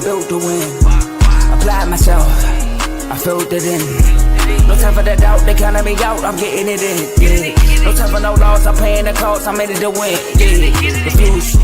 built to win. Applied myself, I filled it in. No time for the doubt, they counted me out, I'm getting it in. Yeah. No time for no loss, I'm paying the cost, I'm in it to win. Yeah. Refuse.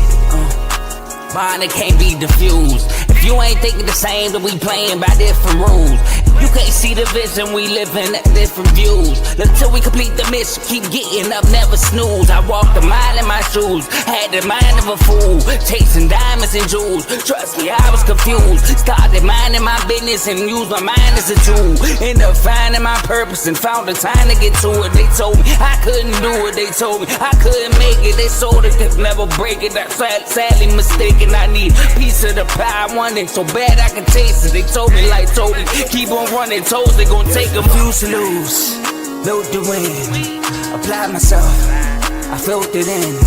Mine, it can't be diffused. If you ain't thinking the same, then we playing by different rules. You can't see the vision, we living at different views. Until we complete the mission, keep getting up, never snooze. I walked a mile in my shoes, had the mind of a fool, chasing diamonds and jewels. Trust me, I was confused. Started minding my business and used my mind as a tool. Ended up finding my purpose and found the time to get to it. They told me I couldn't do it, they told me I couldn't make it. They sold it, could never break it. I sadly mistaken, I need a piece of the pie. I want it so bad I can taste it. They told me like Toby, keep on running toes, they gon' take a few to lose. Built to win, applied myself, I filled it in.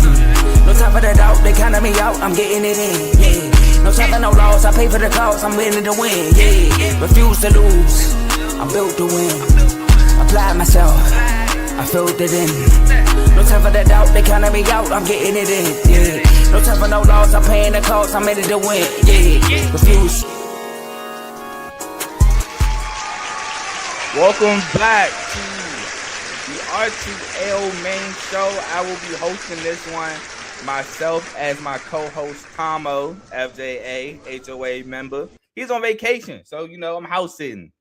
No time for the doubt, they counted me out, I'm getting it in. Yeah. No time for no loss, I pay for the cost, I'm winning to win. Yeah. Refuse to lose, I'm built to win. Applied myself, I filled it in. No time for the doubt, they counted me out, I'm getting it in. Yeah. No time for no loss, I'm paying the cost, I'm in it to win. Yeah. Refuse. Welcome back to the R2L main show. I will be hosting this one myself as my co-host Tomo, FJA, HOA member. He's on vacation, so I'm house sitting.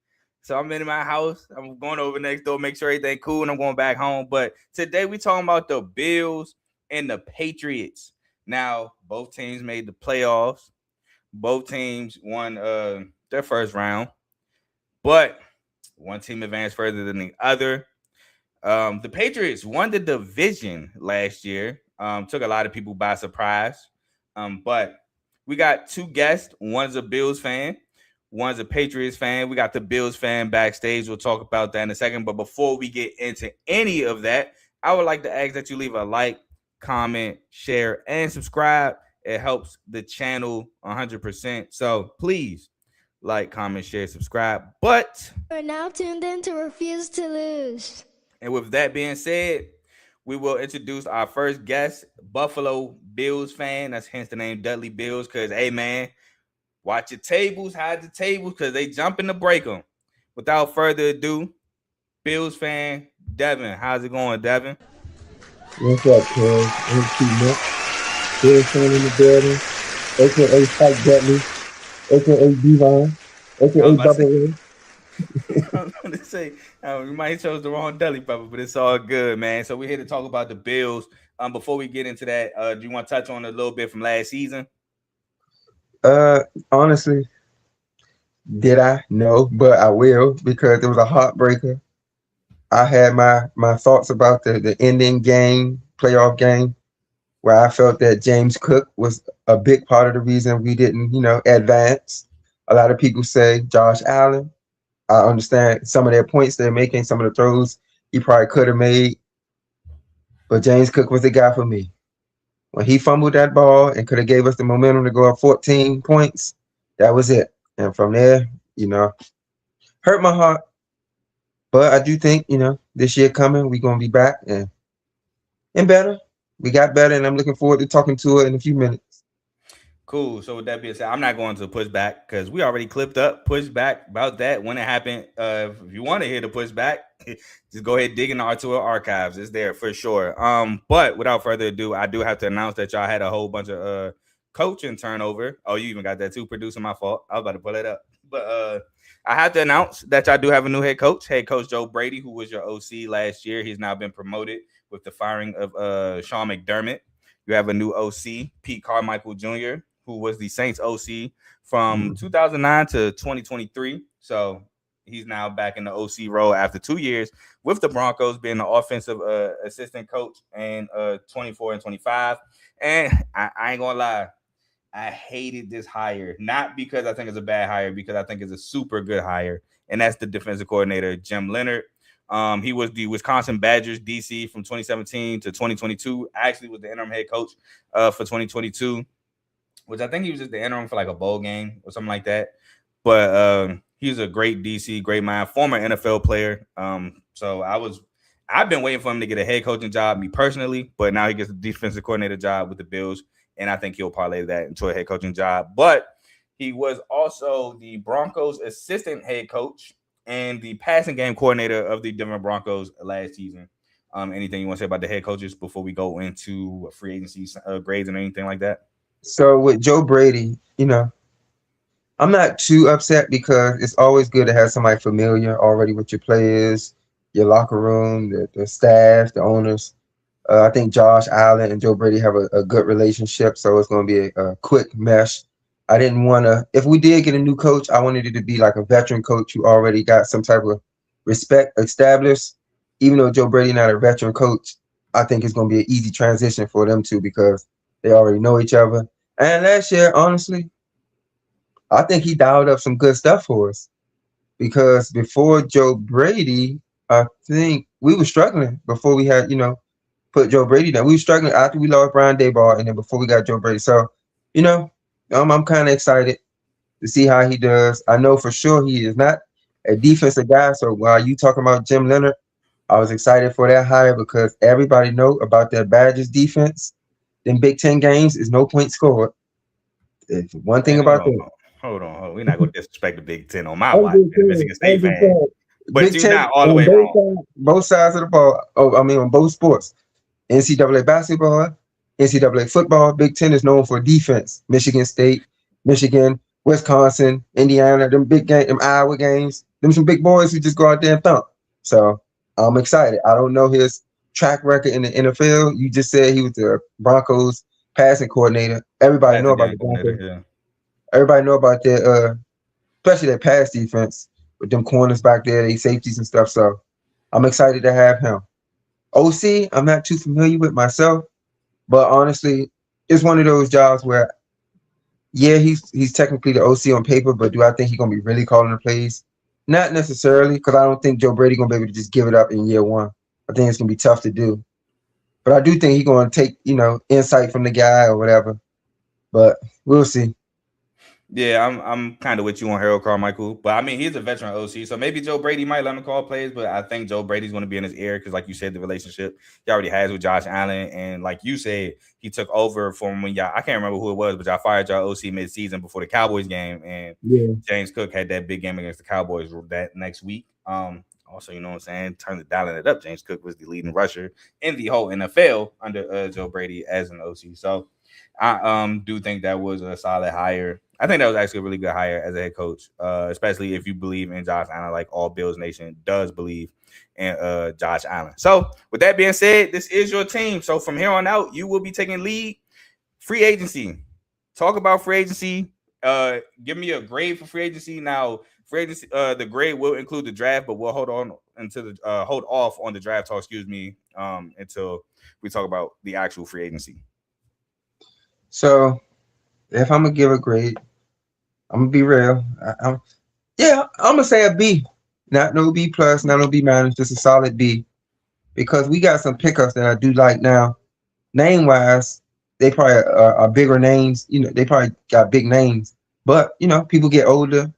So I'm in my house. I'm going over next door, make sure everything cool, and I'm going back home. But today we talking about the Bills and the Patriots. Now, both teams made the playoffs. Both teams won their first round. But one team advanced further than the other. The Patriots won the division last year. Took a lot of people by surprise. But we got two guests. One's a Bills fan. One's a Patriots fan. We got the Bills fan backstage. We'll talk about that in a second. But before we get into any of that, I would like to ask that you leave a like, comment, share, and subscribe. It helps the channel 100%. So please, like, comment, share, subscribe. But we're now tuned in to Refuse to Lose. And with that being said, we will introduce our first guest, Buffalo Bills fan. That's hence the name Dudley Bills, because, hey, man, watch your tables, hide the tables, because they jumping to break them. Without further ado, Bills fan, Devinne. How's it going, Devinne? What's up, Carl? I'm Bills fan in the building, a.k.a. Spike Dudley. A.k.a. Devinne, a.k.a. Double A. I was going to say, we might have chose the wrong deli pepper, but it's all good, man. So we're here to talk about the Bills. Before we get into that, do you want to touch on a little bit from last season? Honestly, did I? No, but I will, because it was a heartbreaker. I had my thoughts about the ending game, playoff game, where I felt that James Cook was a big part of the reason we didn't, advance. A lot of people say Josh Allen. I understand some of their points they're making, some of the throws he probably could have made. But James Cook was the guy for me. When he fumbled that ball and could have gave us the momentum to go up 14 points, that was it. And from there, hurt my heart. But I do think, this year coming, we're going to be back and better. We got better, and I'm looking forward to talking to her in a few minutes. Cool. So with that being said, I'm not going to push back because we already clipped up, push back about that when it happened. If you want to hear the pushback, just go ahead, dig in the R2L archives. It's there for sure. But without further ado, I do have to announce that y'all had a whole bunch of coaching turnover. Oh, you even got that too, producer, my fault. I was about to pull it up. But I have to announce that y'all do have a new head coach Joe Brady, who was your OC last year. He's now been promoted with the firing of Sean McDermott. You have a new OC, Pete Carmichael Jr., who was the Saints OC from 2009 to 2023. So he's now back in the OC role after 2 years with the Broncos, being the offensive assistant coach in 24 and 25. And I ain't going to lie, I hated this hire, not because I think it's a bad hire, because I think it's a super good hire. And that's the defensive coordinator, Jim Leonhard. He was the Wisconsin Badgers DC from 2017 to 2022. Actually was the interim head coach for 2022, which I think he was just the interim for like a bowl game or something like that. But he's a great DC, great mind, former NFL player. So I've been waiting for him to get a head coaching job, me personally, but now he gets a defensive coordinator job with the Bills, and I think he'll parlay that into a head coaching job. But He was also the Broncos assistant head coach and the passing game coordinator of the Denver Broncos last season. Anything you want to say about the head coaches before we go into free agency grades and anything like that? So with Joe Brady, I'm not too upset because it's always good to have somebody familiar already with your players, your locker room, the staff, the owners. I think Josh Allen and Joe Brady have a good relationship, so it's going to be a quick mesh. I didn't want to, if we did get a new coach, I wanted it to be like a veteran coach who already got some type of respect established. Even though Joe Brady not a veteran coach, I think it's going to be an easy transition for them two because they already know each other. And last year, honestly, I think he dialed up some good stuff for us because before Joe Brady, I think we were struggling before we had, put Joe Brady down. We were struggling after we lost Brian Daboll and then before we got Joe Brady. So, I'm kind of excited to see how he does. I know for sure he is not a defensive guy. So while you talking about Jim Leonard, I was excited for that hire because everybody know about that Badgers defense. Them Big Ten games is no point scored. It's one thing about that. Hold on. We're not going to disrespect the Big Ten on my watch. Michigan State fan. But Big you're Ten, not all the way wrong. Both sides of the ball. On both sports. NCAA basketball, NCAA football. Big Ten is known for defense. Michigan State, Michigan, Wisconsin, Indiana, them big game, them Iowa games. Them some big boys who just go out there and thump. So I'm excited. I don't know his track record in the NFL. You just said he was the Broncos passing coordinator. Everybody know about the Broncos. Yeah. Everybody know about their, especially their pass defense with them corners back there, they safeties and stuff. So I'm excited to have him. OC, I'm not too familiar with myself, but honestly, it's one of those jobs where, yeah, he's technically the OC on paper, but do I think he's gonna be really calling the plays? Not necessarily, because I don't think Joe Brady gonna be able to just give it up in year one. I think it's gonna be tough to do. But I do think he's gonna take, insight from the guy or whatever. But we'll see. Yeah, I'm kind of with you on Harold Carmichael, but I mean he's a veteran OC, so maybe Joe Brady might let him call plays, but I think Joe Brady's going to be in his ear because, like you said, the relationship he already has with Josh Allen, and like you said, he took over from when I can't remember who it was, but y'all fired y'all OC mid-season before the Cowboys game, and James Cook had that big game against the Cowboys that next week. Also, you know what I'm saying, dialing it up. James Cook was the leading rusher in the whole NFL under Joe Brady as an OC, so I do think that was a solid hire. I think that was actually a really good hire as a head coach, especially if you believe in Josh Allen, like all Bills Nation does believe in Josh Allen. So with that being said, this is your team. So from here on out, you will be taking lead. Free agency. Talk about free agency. Give me a grade for free agency. Now, free agency, the grade will include the draft, but we'll hold off on the draft talk, until we talk about the actual free agency. So if I'm gonna give a grade, I'm gonna be real. I'm gonna say a B, not no B plus, not no B minus, just a solid B, because we got some pickups that I do like now. Name wise, they probably are bigger names. They probably got big names, but people get older,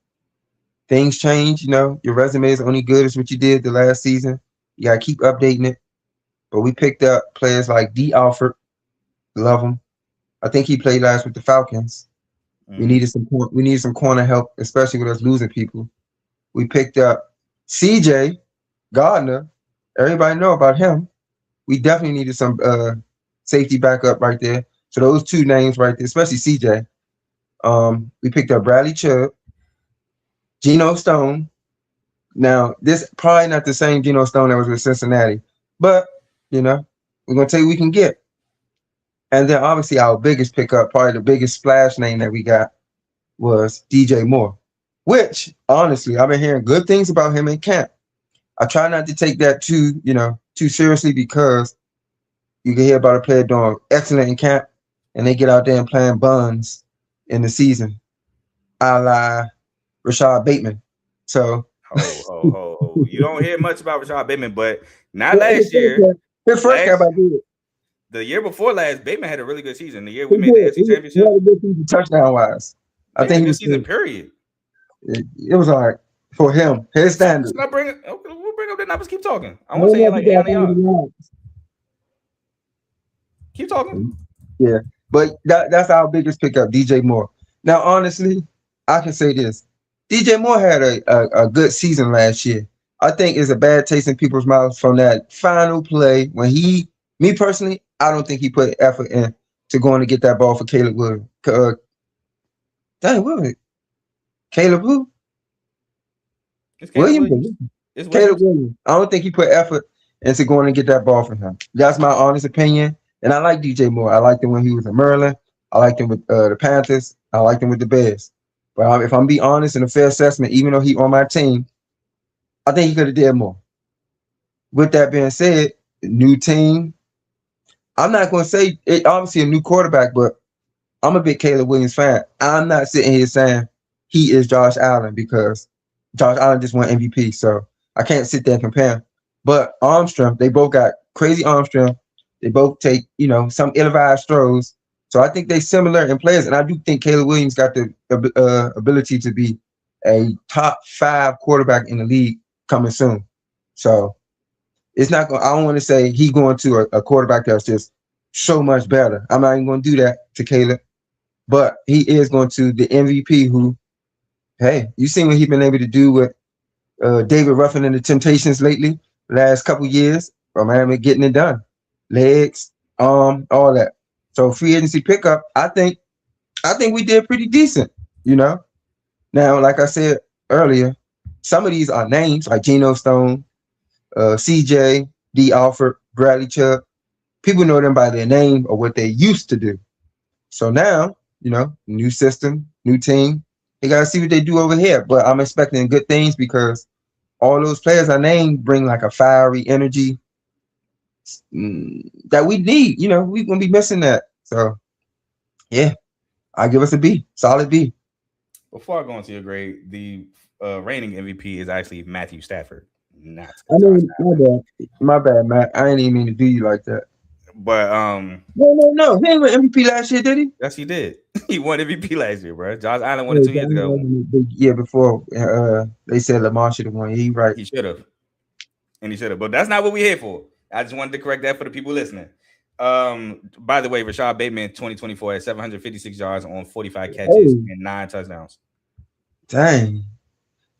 things change. Your resume is only good as what you did the last season. You gotta keep updating it. But we picked up players like D. Alford, love him. I think he played last with the Falcons. We needed some corner help, especially with us losing people. We picked up CJ Gardner. Everybody know about him. We definitely needed some safety backup right there. So those two names right there, especially CJ. We picked up Bradley Chubb, Geno Stone. Now, this probably not the same Geno Stone that was with Cincinnati, but we're gonna take what we can get. And then obviously our biggest pickup, probably the biggest splash name that we got was DJ Moore, which honestly, I've been hearing good things about him in camp. I try not to take that too seriously because you can hear about a player doing excellent in camp and they get out there and playing buns in the season, a la Rashad Bateman. So you don't hear much about Rashad Bateman, but not last year. His first camp I did. The year before last, Bateman had a really good season. The year we made the NFC Championship. He had a good season touchdown-wise. I think he was season, period. It was all right for him. His standards. We'll bring up the numbers. Keep talking. I want to say like 8 on the yard. Keep talking. Yeah. But that's our biggest pickup, DJ Moore. Now, honestly, I can say this. DJ Moore had a good season last year. I think it's a bad taste in people's mouths from that final play when me personally, I don't think he put effort in to going to get that ball for Caleb Williams. Dang, what was it? Caleb who? It's Caleb Williams. Williams? It's Caleb Williams. Williams. I don't think he put effort into going to get that ball for him. That's my honest opinion. And I like DJ Moore. I liked him when he was in Maryland. I liked him with the Panthers. I liked him with the Bears. But if I'm being honest and a fair assessment, even though he on my team, I think he could have did more. With that being said, new team. I'm not going to say it. Obviously, a new quarterback, but I'm a big Caleb Williams fan. I'm not sitting here saying he is Josh Allen because Josh Allen just won MVP. So I can't sit there and compare. But arm strength, they both got crazy arm strength. They both take, some ill-advised throws. So I think they're similar in players. And I do think Caleb Williams got the ability to be a top 5 quarterback in the league coming soon. So it's not going. I don't want to say he going to a quarterback that's just so much better. I'm not even going to do that to Caleb, but he is going to the MVP. Who, hey, you seen what he's been able to do with David Ruffin and the Temptations lately, last couple years. From him getting it done, legs, arm, all that. So free agency pickup, I think we did pretty decent. Now, like I said earlier, some of these are names like Geno Stone, CJ, D. Alford, Bradley Chubb. People know them by their name or what they used to do. So now, new system, new team. They got to see what they do over here. But I'm expecting good things because all those players I named bring like a fiery energy that we need. We're going to be missing that. So, yeah, I give us a B, solid B. Before I go into your grade, the reigning MVP is actually Matthew Stafford, not I Josh mean, Allen. my bad, Matt. I ain't even mean to do you like that. But No. He ain't win MVP last year, did he? yes, he did. He won MVP last year, bro. Josh Allen won it 2 years ago. The year before, they said Lamar should have won. He right. He should have, and he should have. But that's not what we're here for. I just wanted to correct that for the people listening. By the way, Rashad Bateman 2024 had 756 yards on 45 catches and 9 touchdowns. Dang.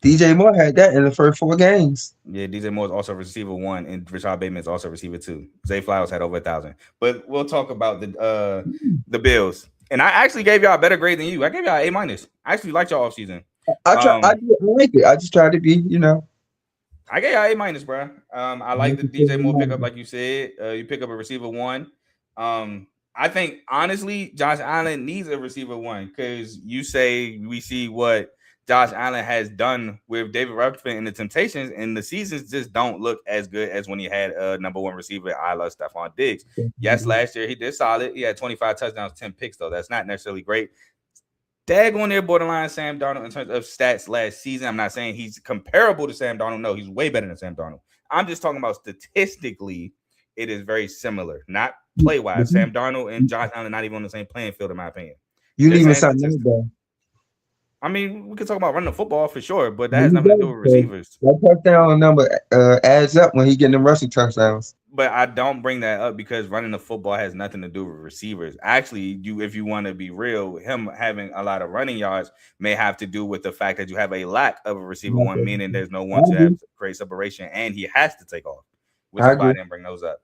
DJ Moore had that in the first 4 games. Yeah, DJ Moore is also receiver 1, and Rashad Bateman is also receiver 2. Zay Flowers had over 1,000. But we'll talk about the Bills. And I actually gave y'all a better grade than you. I gave y'all A-. I actually liked y'all offseason. I like it. I just tried to be, I gave y'all A-, bro. I like the DJ Moore pickup, like you said. You pick up a receiver 1. I think honestly, Josh Allen needs a receiver 1 because you say we see what Josh Allen has done with David Ruffin and the Temptations, and the seasons just don't look as good as when he had a number 1 receiver. I love Stephon Diggs. Yes, last year he did solid. He had 25 touchdowns, 10 picks, though. That's not necessarily great. Dag on there, borderline Sam Darnold in terms of stats last season. I'm not saying he's comparable to Sam Darnold. No, he's way better than Sam Darnold. I'm just talking about statistically, it is very similar, not play-wise. Sam Darnold and Josh Allen not even on the same playing field, in my opinion. You leaving something there. I mean, we could talk about running the football for sure, but that has nothing to do with receivers. That touchdown number adds up when he getting them rushing touchdowns. But I don't bring that up because running the football has nothing to do with receivers. Actually, if you want to be real, him having a lot of running yards may have to do with the fact that you have a lack of a receiver 1, meaning there's no one to have to create separation, and he has to take off, which is why I didn't bring those up.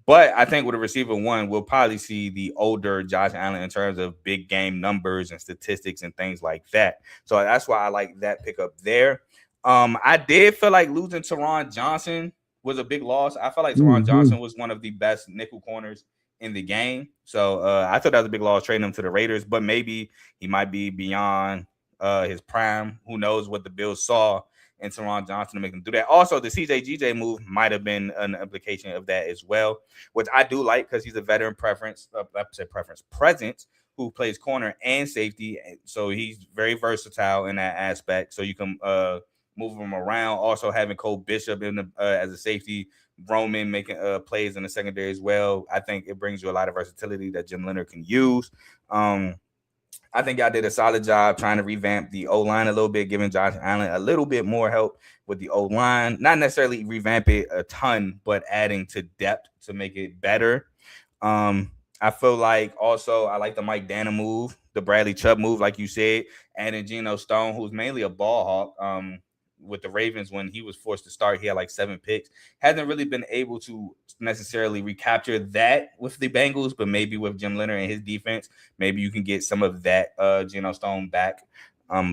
But I think with a receiver 1, we'll probably see the older Josh Allen in terms of big game numbers and statistics and things like that. So that's why I like that pickup there. I did feel like losing Teron Johnson was a big loss. I felt like Teron Johnson was one of the best nickel corners in the game. So I thought that was a big loss trading him to the Raiders, but maybe he might be beyond his prime. Who knows what the Bills saw and Teron Johnson to make him do that. Also, the CJ move might have been an implication of that as well, which I do like because he's a veteran presence who plays corner and safety. So he's very versatile in that aspect. So you can move him around. Also having Cole Bishop in the as a safety, Roman making plays in the secondary as well. I think it brings you a lot of versatility that Jim Leonard can use. I think y'all did a solid job trying to revamp the O-line a little bit, giving Josh Allen a little bit more help with the O-line. Not necessarily revamp it a ton, but adding to depth to make it better. I feel like also I like the Mike Dana move. the Bradley Chubb move, like you said, and then Geno Stone, who's mainly a ball hawk. With the Ravens, when he was forced to start, he had like 7 picks. Hasn't really been able to necessarily recapture that with the Bengals, but maybe with Jim Leonard and his defense, maybe you can get some of that Geno Stone back.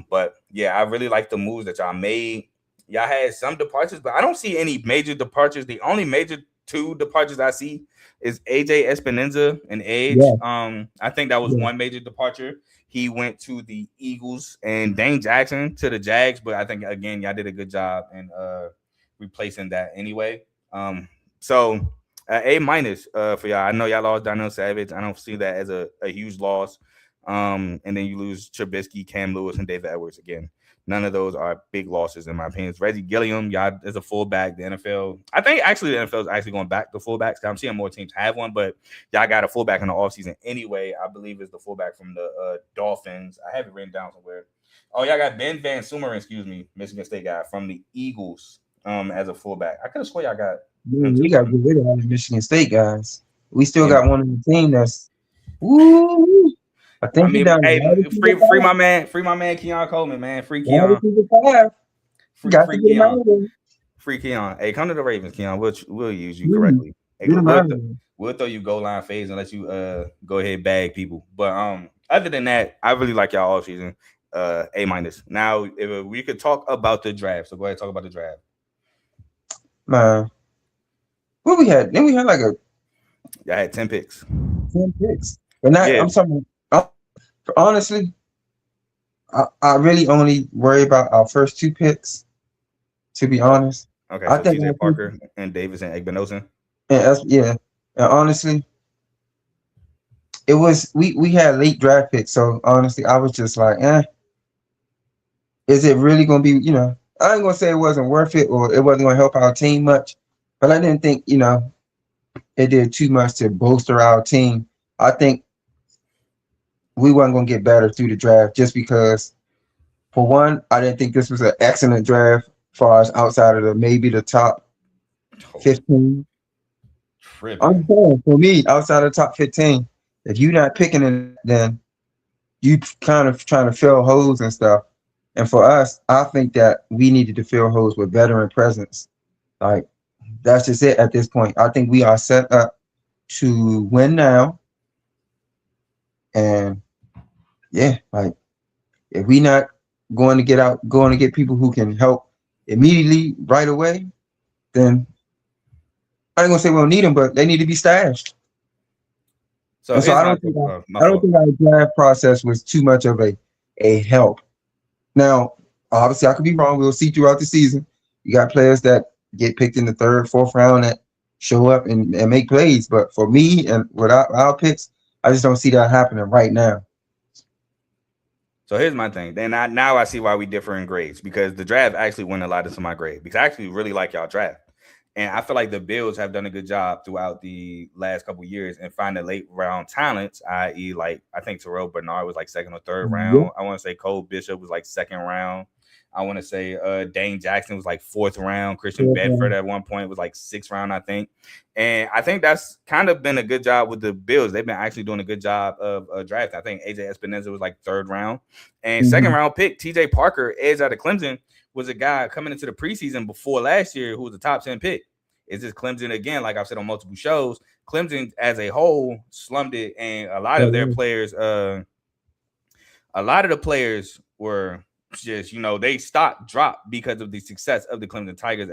But yeah, I really like the moves that y'all made. Y'all had some departures, but I don't see any major departures. The only major 2 departures I see is AJ Espinoza and Edge. Yeah. I think that was Yeah. one major departure. He went to the Eagles, and Dane Jackson to the Jags, but I think again y'all did a good job in replacing that anyway. So A minus for y'all. I know y'all lost Darnell Savage. I don't see that as a huge loss. And then you lose Trubisky, Cam Lewis, and David Edwards again. None of those are big losses in my opinion. Reggie Gilliam, y'all is a fullback. The NFL, I think actually the NFL is actually going back to fullbacks. I'm seeing more teams have one, but y'all got a fullback in the offseason anyway. I believe it's the fullback from the Dolphins. I have it written down somewhere. Oh, y'all got Ben Van Sumeren, Michigan State guy from the Eagles as a fullback. I could have swore y'all got. We got to get rid of all the Michigan State guys. We still got one on the team that's. Woo! I think hey, free my man Keon Coleman, man. Free Keon. Free Keon. Hey, come to the Ravens, Keon. We'll use you correctly. Hey, we'll throw you goal line fades and let you go ahead and bag people. But other than that, I really like y'all all season. A minus. Now, if we could talk about the draft, so go ahead and talk about the draft. Man, what we had? Then we had like y'all had 10 picks. 10 picks, but not. Yeah. I'm talking. Honestly, I really only worry about our first 2 picks. To be honest, okay. I think TJ Parker and Davis and Egbenosen. And honestly, it was we had late draft picks. So honestly, I was just like, is it really gonna be? I ain't gonna say it wasn't worth it or it wasn't gonna help our team much, but I didn't think it did too much to bolster our team. I think we weren't going to get better through the draft just because, for one, I didn't think this was an excellent draft for us outside of maybe the top 15. I'm saying, for me, outside of the top 15, if you're not picking it, then you kind of trying to fill holes and stuff. And for us, I think that we needed to fill holes with veteran presence. Like, that's just it at this point. I think we are set up to win now. And yeah, like if we not going to get people who can help immediately right away, then I ain't gonna say we don't need them, but they need to be stashed. So I don't think our draft process was too much of a help. Now, obviously, I could be wrong. We'll see throughout the season. You got players that get picked in the 3rd, 4th round that show up and make plays. But for me and without our picks, I just don't see that happening right now. So here's my thing. Then now I see why we differ in grades, because the draft actually went a lot into my grade, because I actually really like y'all draft. And I feel like the Bills have done a good job throughout the last couple of years in finding late round talents, i.e. like I think Terrell Bernard was like 2nd or 3rd round. Yeah. I want to say Cole Bishop was like 2nd round. I want to say Dane Jackson was like 4th round. Christian Bedford at one point was like 6th round, I think. And I think that's kind of been a good job with the Bills. They've been actually doing a good job of drafting. I think AJ Espinoza was like 3rd round. And 2nd round pick, TJ Parker, edge out of Clemson, was a guy coming into the preseason before last year who was a top 10 pick. It's just Clemson again, like I've said on multiple shows. Clemson as a whole slummed it, and a lot of their players, a lot of the players were just, they dropped because of the success of the Clemson Tigers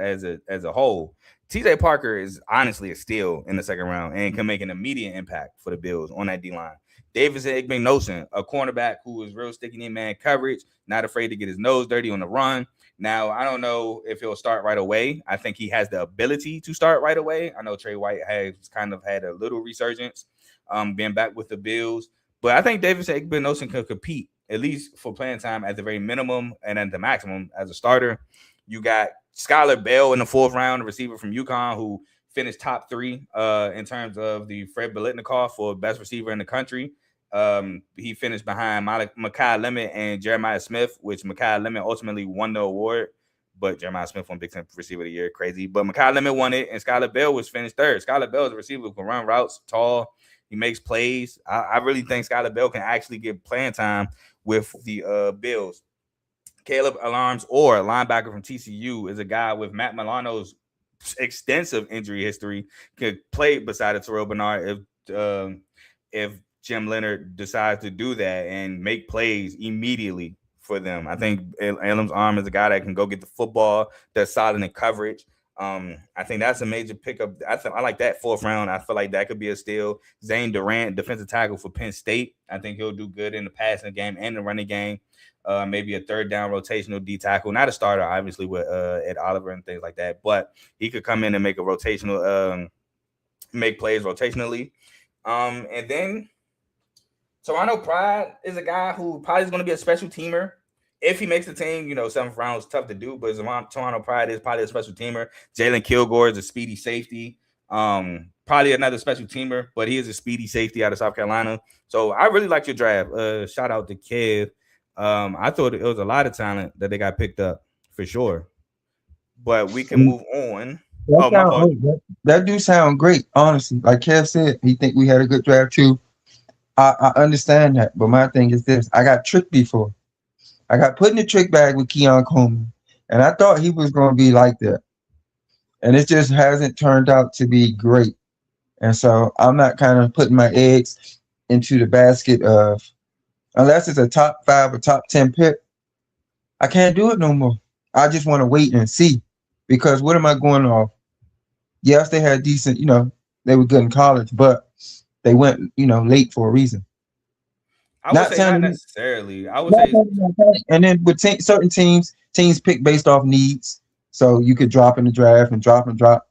as a whole. TJ Parker is honestly a steal in the 2nd round and can make an immediate impact for the Bills on that D-line. Davis Egbenosen, a cornerback who is real sticky in man coverage, not afraid to get his nose dirty on the run. Now, I don't know if he'll start right away. I think he has the ability to start right away. I know Trey White has kind of had a little resurgence being back with the Bills. But I think Davis Egbenosen can compete, at least for playing time at the very minimum and at the maximum as a starter. You got Skylar Bell in the 4th round, a receiver from UConn who finished top 3 in terms of the Fred Biletnikoff for best receiver in the country. He finished behind Mekhi Lemon and Jeremiah Smith, which Mekhi Lemon ultimately won the award, but Jeremiah Smith won Big Ten Receiver of the Year. Crazy. But Mekhi Lemon won it, and Skylar Bell was finished 3rd. Skylar Bell is a receiver who can run routes, tall. He makes plays. I really think Skylar Bell can actually get playing time with the Bills. Caleb Alarms, or linebacker from TCU, is a guy with Matt Milano's extensive injury history, could play beside Terrell Bernard if Jim Leonard decides to do that and make plays immediately for them. I think Elam's arm is a guy that can go get the football, that's solid in coverage. I think that's a major pickup. I like that 4th round. I feel like that could be a steal. Zane Durant, defensive tackle for Penn State. I think he'll do good in the passing game and the running game. Maybe a 3rd down rotational D tackle, not a starter, obviously, with Ed Oliver and things like that, but he could come in and make a rotational, make plays rotationally. And then Toronto Pride is a guy who probably is going to be a special teamer if he makes the team. 7th round is tough to do, but Toronto Pride is probably a special teamer. Jalen Kilgore is a speedy safety. Probably another special teamer, but he is a speedy safety out of South Carolina. So I really like your draft. Shout out to Kev. I thought it was a lot of talent that they got picked up for sure, but we can move on. That do sound great, honestly. Like Kev said, he think we had a good draft too. I understand that, but my thing is this: I got tricked before. I got put in the trick bag with Keon Coleman, and I thought he was going to be like that, and it just hasn't turned out to be great. And so I'm not kind of putting my eggs into the basket of, unless it's a top 5 or top 10 pick, I can't do it no more. I just want to wait and see, because what am I going off? Yes, they had decent, they were good in college, but they went, late for a reason. I would say not necessarily. I would say, and then with certain teams pick based off needs, so you could drop in the draft and drop.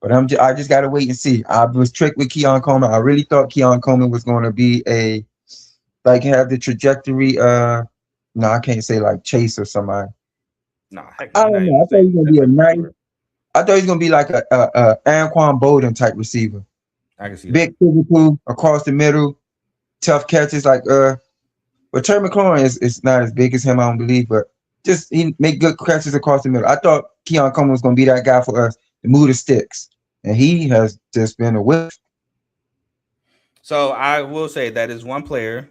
But I just got to wait and see. I was tricked with Keon Coleman. I really thought Keon Coleman was going to be have the trajectory. No, I can't say like Chase or somebody. No, I don't know. I thought he was gonna be I thought he was gonna be like a Anquan Bolden type receiver. I can see that. Big physical across the middle, tough catches but Terry McLaurin is not as big as him, I don't believe, but just he make good catches across the middle. I thought Keon Coleman was gonna be that guy for us to move the sticks, and he has just been a whiff. So I will say that is one player,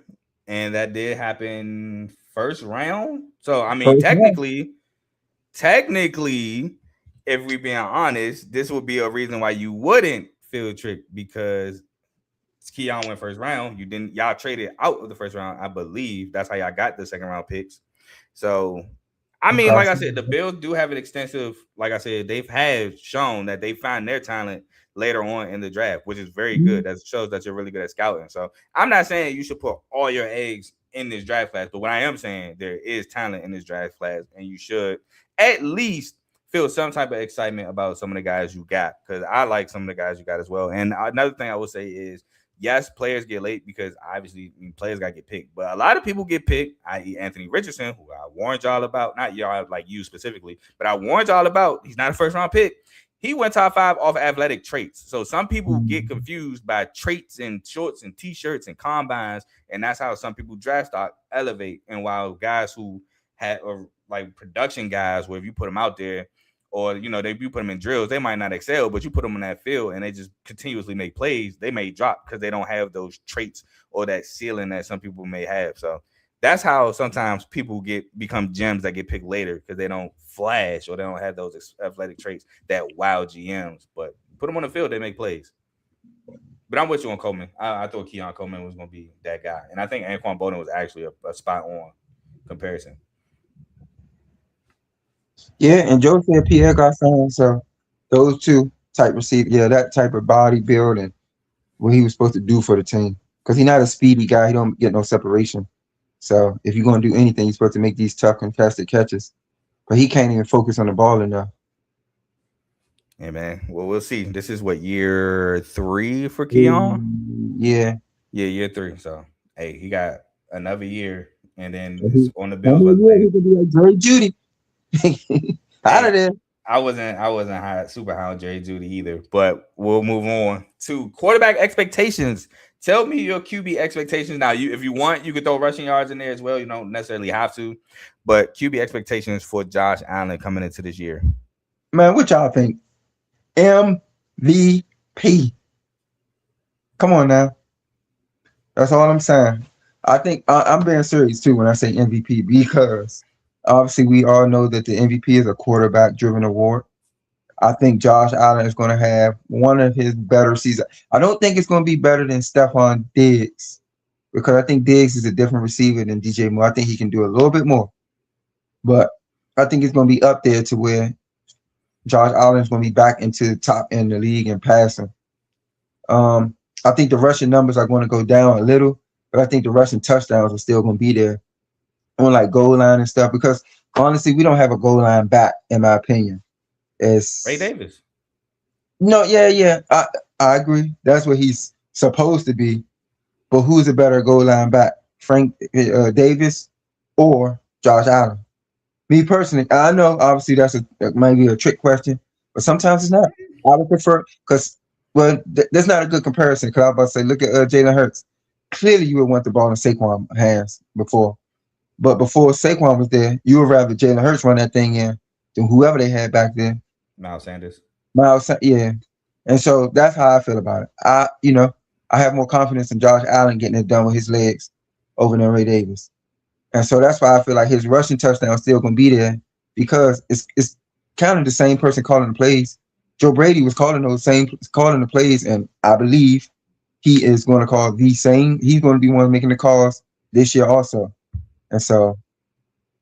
and that did happen 1st round. So I mean, technically, if we're being honest, this would be a reason why you wouldn't feel tricked, because Keon went 1st round. Y'all traded out of the 1st round, I believe. That's how y'all got the 2nd round picks. So I mean, like I said, the Bills do have an extensive, like I said, they've shown that they find their talent later on in the draft, which is very good. That shows that you're really good at scouting. So I'm not saying you should put all your eggs in this draft class, but what I am saying, there is talent in this draft class, and you should at least feel some type of excitement about some of the guys you got, because I like some of the guys you got as well. And another thing I will say is, yes, players get late because obviously players got to get picked, but a lot of people get picked, i.e. Anthony Richardson, who I warned y'all about, not y'all like you specifically, but I warned y'all about. He's not a 1st round pick. He went top 5 off athletic traits. So some people get confused by traits and shorts and t-shirts and combines, and that's how some people draft stock elevate. And while guys who had like production guys, where if you put them out there, or you put them in drills, they might not excel, but you put them in that field and they just continuously make plays, they may drop because they don't have those traits or that ceiling that some people may have. So that's how sometimes people become gems that get picked later, because they don't flash or they don't have those athletic traits that wow GMs. But put them on the field, they make plays. But I'm with you on Coleman. I thought Keon Coleman was going to be that guy, and I think Anquan Bolden was actually a spot on comparison. Yeah, and Joe said Pierre Garcon, so those two type receiver, that type of body build and what he was supposed to do for the team. Because he's not a speedy guy, he don't get no separation. So if you're gonna do anything, you're supposed to make these tough contested catches. But he can't even focus on the ball enough. Yeah, man. Well, we'll see. This is what, year 3 for Keon? Yeah, year 3. So hey, he got another year, and then on the Bills. He could be like Jerry Judy. Out of there. I wasn't super high on Jerry Judy either, but we'll move on to quarterback expectations. Tell me your QB expectations. Now, if you want, you could throw rushing yards in there as well. You don't necessarily have to, but QB expectations for Josh Allen coming into this year. Man, what y'all think? MVP. Come on now. That's all I'm saying. I think I'm being serious too when I say MVP because obviously we all know that the MVP is a quarterback-driven award. I think Josh Allen is going to have one of his better seasons. I don't think it's going to be better than Stephon Diggs because I think Diggs is a different receiver than DJ Moore. I think he can do a little bit more, but I think it's going to be up there to where Josh Allen is going to be back into the top end of the league in passing. I think the rushing numbers are going to go down a little, but I think the rushing touchdowns are still going to be there on like goal line and stuff because honestly, we don't have a goal line back, in my opinion. It's Ray Davis. no, yeah. I agree. That's what he's supposed to be. But who's a better goal line back, Frank Davis or Josh Allen? Me personally, I know obviously that might be a trick question, but sometimes it's not. I would prefer because that's not a good comparison. Because I was about to say, look at Jalen Hurts. Clearly, you would want the ball in Saquon's hands before, but before Saquon was there, you would rather Jalen Hurts run that thing in than whoever they had back then. Miles Sanders. Yeah, and so that's how I feel about it. I have more confidence in Josh Allen getting it done with his legs over than Ray Davis. And so that's why I feel like his rushing touchdown is still going to be there because it's kind of the same person calling the plays. Joe Brady was calling the plays, and I believe he is going to call the same. He's going to be one making the calls this year also. And so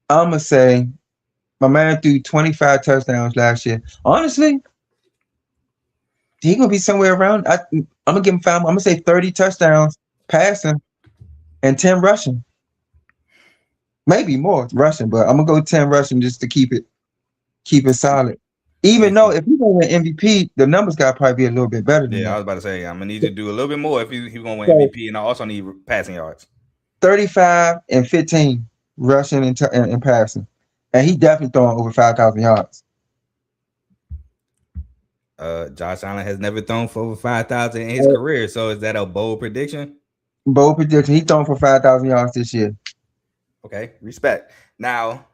I'm going to say my man threw 25 touchdowns last year. Honestly, he's going to be somewhere around. I'm going to give him 5. I'm going to say 30 touchdowns passing and 10 rushing. Maybe more rushing, but I'm gonna go 10 rushing just to keep it solid. Even though if he's gonna win MVP, the numbers got to probably be a little bit better than that. I was about to say I'm gonna need you to do a little bit more if he's gonna win MVP, and I also need passing yards. 35 and 15 rushing and passing, and he definitely throwing over 5,000 yards. Josh Allen has never thrown for over 5,000 in his career, so is that a bold prediction? Bold prediction. He throwing for 5,000 yards this year. Okay, respect. Now,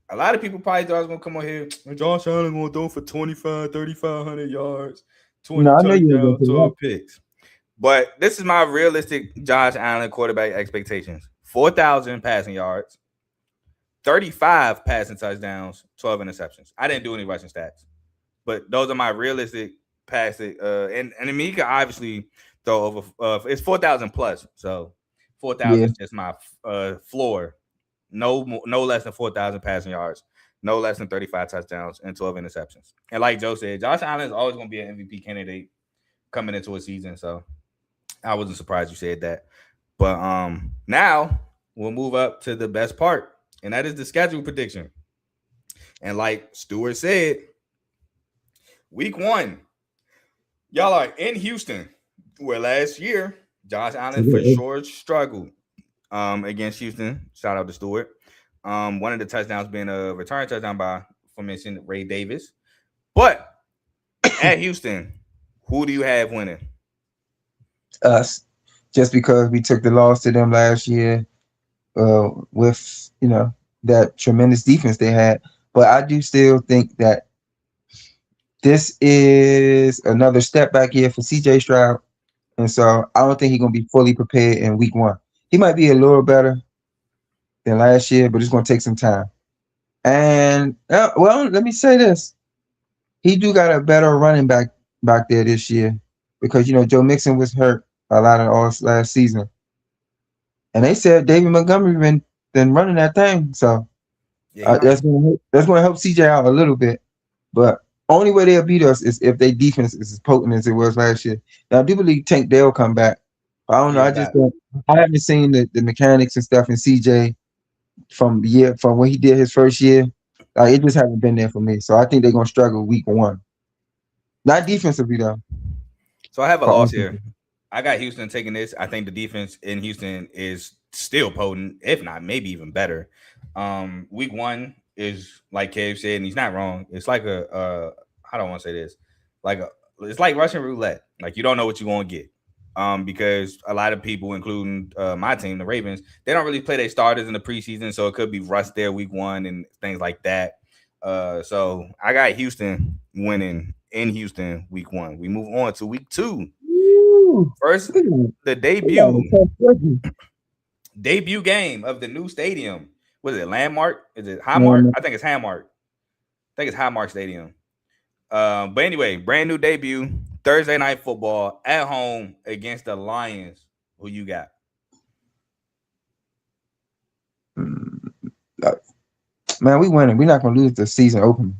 a lot of people probably thought I was going to come on here. Josh Allen going to throw for 25, 3,500 yards, 20 touchdowns, 12 picks. But this is my realistic Josh Allen quarterback expectations. 4,000 passing yards, 35 passing touchdowns, 12 interceptions. I didn't do any rushing stats. But those are my realistic passing. And he can obviously throw over. It's 4,000 plus. So 4,000 is just my floor. No less than 4,000 passing yards. No less than 35 touchdowns and 12 interceptions. And like Joe said, Josh Allen is always going to be an MVP candidate coming into a season. So I wasn't surprised you said that. But now we'll move up to the best part, and that is the schedule prediction. And like Stewart said, week 1, y'all are in Houston, where last year Josh Allen for sure struggled against Houston. Shout out to Stewart. One of the touchdowns being a return touchdown by aforementioned Ray Davis. But at Houston, who do you have winning? Us, just because we took the loss to them last year with that tremendous defense they had. But I do still think that this is another step back year for CJ Stroud. And so I don't think he's going to be fully prepared in week 1. He might be a little better than last year, but it's going to take some time. And, let me say this. He do got a better running back there this year because, Joe Mixon was hurt a lot of all last season. And they said David Montgomery been running that thing. So that's going to help CJ out a little bit. But only way they'll beat us is if their defense is as potent as it was last year. Now, I do believe Tank Dell come back. But I don't know. I haven't seen the mechanics and stuff in CJ from when he did his first year. Like, it just hasn't been there for me. So I think they're going to struggle week 1. Not defensively, though. So I have a loss here. I got Houston taking this. I think the defense in Houston is still potent, if not maybe even better. Week 1 is like Cave said, and he's not wrong. It's like I don't want to say this, it's like Russian roulette. Like, you don't know what you're going to get. Because a lot of people, including my team, the Ravens, they don't really play their starters in the preseason, so it could be rust there week 1 and things like that. So I got Houston winning in Houston week 1. We move on to week 2. First, the debut game of the new stadium. What is it? Landmark? Is it Highmark? I think it's Highmark. I think it's Highmark Stadium. But anyway, brand new debut. Thursday night football at home against the Lions. Who you got? Man, we winning. We're not gonna lose the season opener.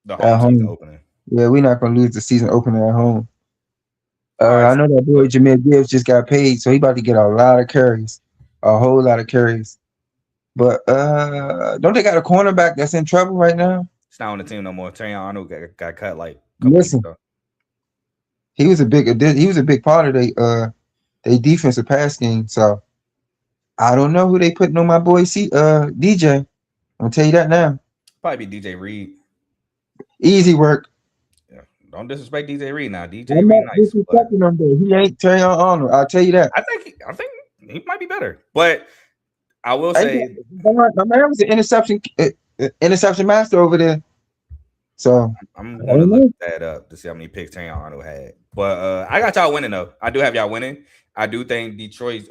The home season opener. Yeah, we're not gonna lose the season opener at home. I know that boy Jameer Gibbs just got paid, so he about to get a lot of carries, a whole lot of carries. But don't they got a cornerback that's in trouble right now? It's not on the team no more. Terrion Arnold got cut like a couple weeks ago. He was a big part of they defensive pass game. So I don't know who they putting on my boy DJ. I'm gonna tell you that now. Probably be DJ Reed. Easy work. Yeah. Don't disrespect DJ Reed now. DJ Reed nice. He ain't Terrion Arnold. I'll tell you that. I think he might be better. But I will say my man was an interception master over there. So I'm gonna look that up to see how many picks Terrion Arnold had. But I got y'all winning though. I do have y'all winning. I do think Detroit's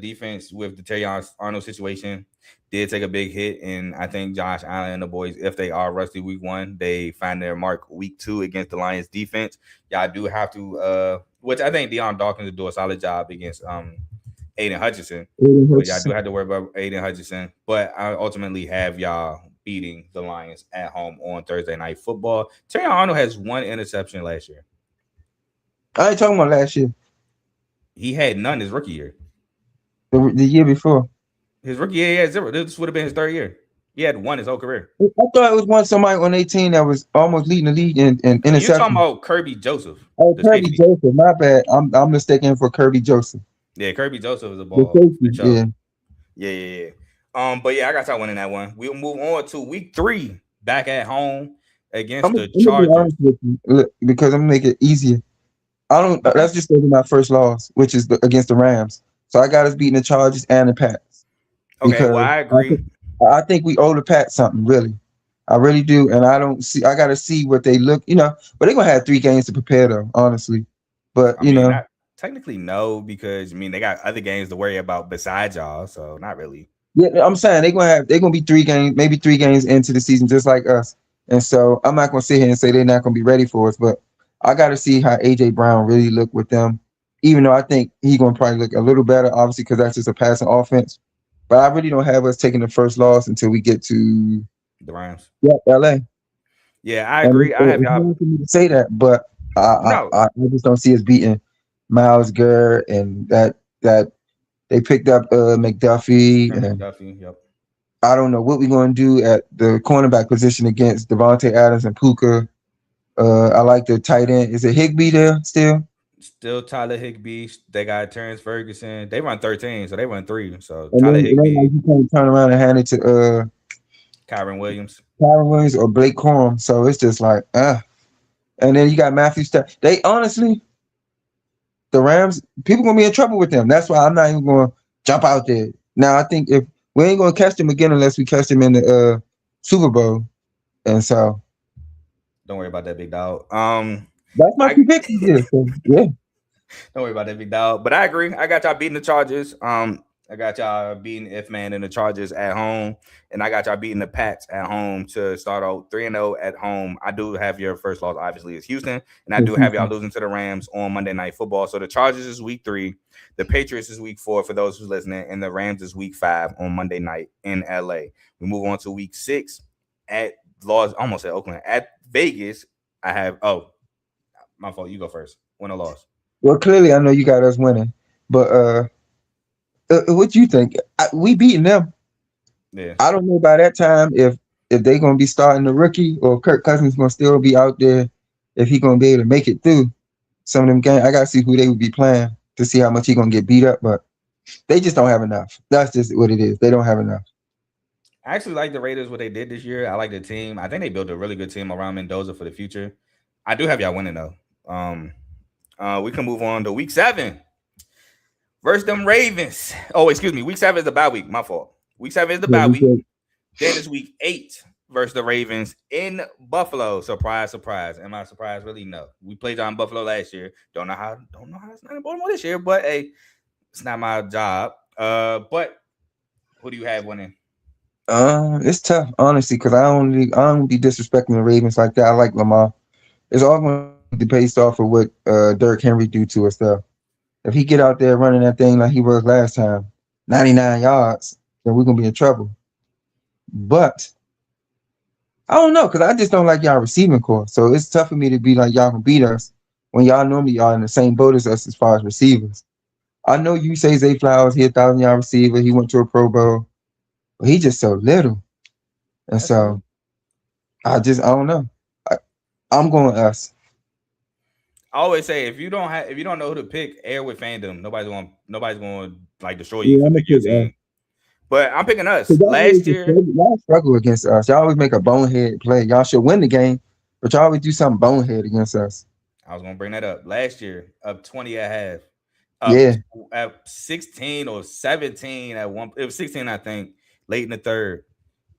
defense with the Terrion Arnold situation did take a big hit, and I think Josh Allen and the boys, if they are rusty week 1, they find their mark week 2 against the Lions defense. Y'all do have to, which I think Deion Dawkins will do a solid job against Aiden Hutchinson. But y'all do have to worry about Aiden Hutchinson, but I ultimately have y'all beating the Lions at home on Thursday night football. Terrion Arnold has 1 interception last year. I ain't talking about last year. He had none his rookie year. The year before. His rookie year, he had 0. This would have been his 3rd year. He had 1 his whole career. I thought it was somebody on 18 that was almost leading the league in interception. You're talking about Kirby Joseph. Oh, Kirby Joseph. My bad. I'm mistaken for Kirby Joseph. Yeah, Kirby Joseph is a ball. Yeah. But yeah, I got y'all winning that one. We'll move on to week 3 back at home against the Chargers. Because I'm gonna make it easier. Let's just go to my first loss, which is against the Rams. So I got us beating the Chargers and the Pats. Okay, well, I agree. I think we owe the Pats something, really. I really do. And I got to see what they look, but they're going to have 3 games to prepare, though, honestly. But, technically, no, because, they got other games to worry about besides y'all. So, not really. Yeah, I'm saying they're going to be 3 games, maybe 3 games into the season, just like us. And so I'm not going to sit here and say they're not going to be ready for us. But I got to see how A.J. Brown really look with them, even though I think he's going to probably look a little better, obviously, because that's just a passing offense. But I really don't have us taking the first loss until we get to the Rams. Yeah, LA. Yeah, I agree. I have y'all to say that, but I just don't see us beating Myles Garrett and that they picked up McDuffie. McDuffie, yep. I don't know what we're going to do at the cornerback position against Devontae Adams and Puka. I like the tight end. Is it Higbee there still? Still Tyler Higbee. They got Terrence Ferguson. They run 13, so they run 3. So and Tyler Higbee. You can't turn around and hand it to Kyron Williams or Blake Corum. So it's just like, And then you got Matthew Stafford. They honestly, the Rams, people gonna be in trouble with them. That's why I'm not even gonna jump out there. Now I think if we ain't gonna catch them again unless we catch them in the Super Bowl. And so don't worry about that, big dog. That's my prediction here. So, yeah. Don't worry about that, big dog. But I agree. I got y'all beating the Chargers. I got y'all beating F-Man and the Chargers at home. And I got y'all beating the Pats at home to start out 3-0 at home. I do have your first loss, obviously, is Houston. And I do have y'all losing to the Rams on Monday Night Football. So the Chargers is week 3. The Patriots is week 4 for those who's listening. And the Rams is week 5 on Monday night in LA. We move on to week 6 at almost at Oakland. At Vegas, I have my fault. You go first. Win or loss? Well, clearly, I know you got us winning. But what you think? We beating them. Yeah. I don't know by that time if they're going to be starting the rookie or Kirk Cousins going to still be out there, if he's going to be able to make it through some of them games. I got to see who they would be playing to see how much he's going to get beat up. But they just don't have enough. That's just what it is. They don't have enough. I actually like the Raiders, what they did this year. I like the team. I think they built a really good team around Mendoza for the future. I do have y'all winning, though. We can move on to week 7 versus them Ravens. Oh, excuse me. Week 7 is the bye week. My fault. Week 7 is the bye week. Then it's week 8 versus the Ravens in Buffalo. Surprise, surprise. Am I surprised? Really? No. We played y'all in Buffalo last year. Don't know how it's not in Baltimore this year, but hey, it's not my job. But who do you have winning? It's tough, honestly, because I don't be disrespecting the Ravens like that. I like Lamar. It's all going to be based off of what Derrick Henry do to us, though. If he get out there running that thing like he was last time, 99 yards, then we're gonna be in trouble. But I don't know, because I just don't like y'all receiving core. So it's tough for me to be like y'all can beat us when y'all normally are in the same boat as far as receivers. I know you say Zay Flowers, he 1,000-yard receiver, he went to a Pro Bowl, but he just so little. And That's true. so I don't know. I'm going us. I always say if you don't know who to pick, air with fandom. Nobody's going to like destroy you Yeah, for I'm gonna picking your pick us. team. But I'm picking us. 'Cause Last year, y'all struggle against us. Y'all always make a bonehead play. Y'all should win the game, but y'all always do something bonehead against us. I was going to bring that up. Last year, up 20 at half, up Yeah. at 16 or 17 at one. It was 16, I think, late in the third.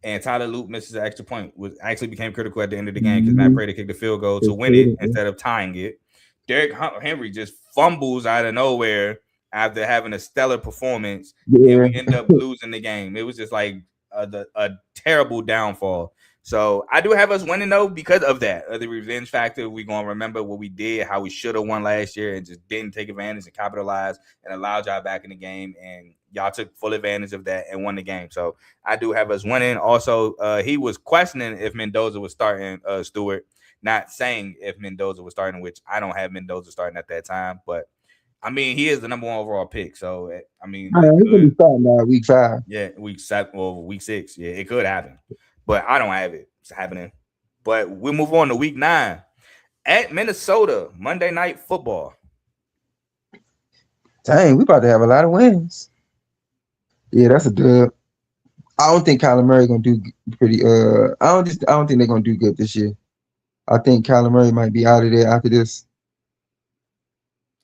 And Tyler Luke misses an extra point, which actually became critical at the end of the game because Matt Prater kicked the field goal to win it instead of tying it. Derrick Henry just fumbles out of nowhere after having a stellar performance, and we end up losing the game. It was just like a terrible downfall. So I do have us winning though because of that. The revenge factor. We're gonna remember what we did, how we should have won last year, and just didn't take advantage and capitalize and allowed y'all back in the game. And y'all took full advantage of that and won the game. So I do have us winning. Also, he was questioning if Mendoza was starting Stewart, not saying if Mendoza was starting, which I don't have Mendoza starting at that time. But I mean, he is the number 1 overall pick. So I mean, He's gonna be starting by week 5. Yeah, week 7 or week 6. Yeah, it could happen, but I don't have it. It's happening. But we'll move on to week 9 at Minnesota, Monday Night Football. Dang, we about to have a lot of wins. Yeah, that's a dub. I don't think Kyler Murray gonna do pretty. I don't think they're gonna do good this year. I think Kyler Murray might be out of there after this.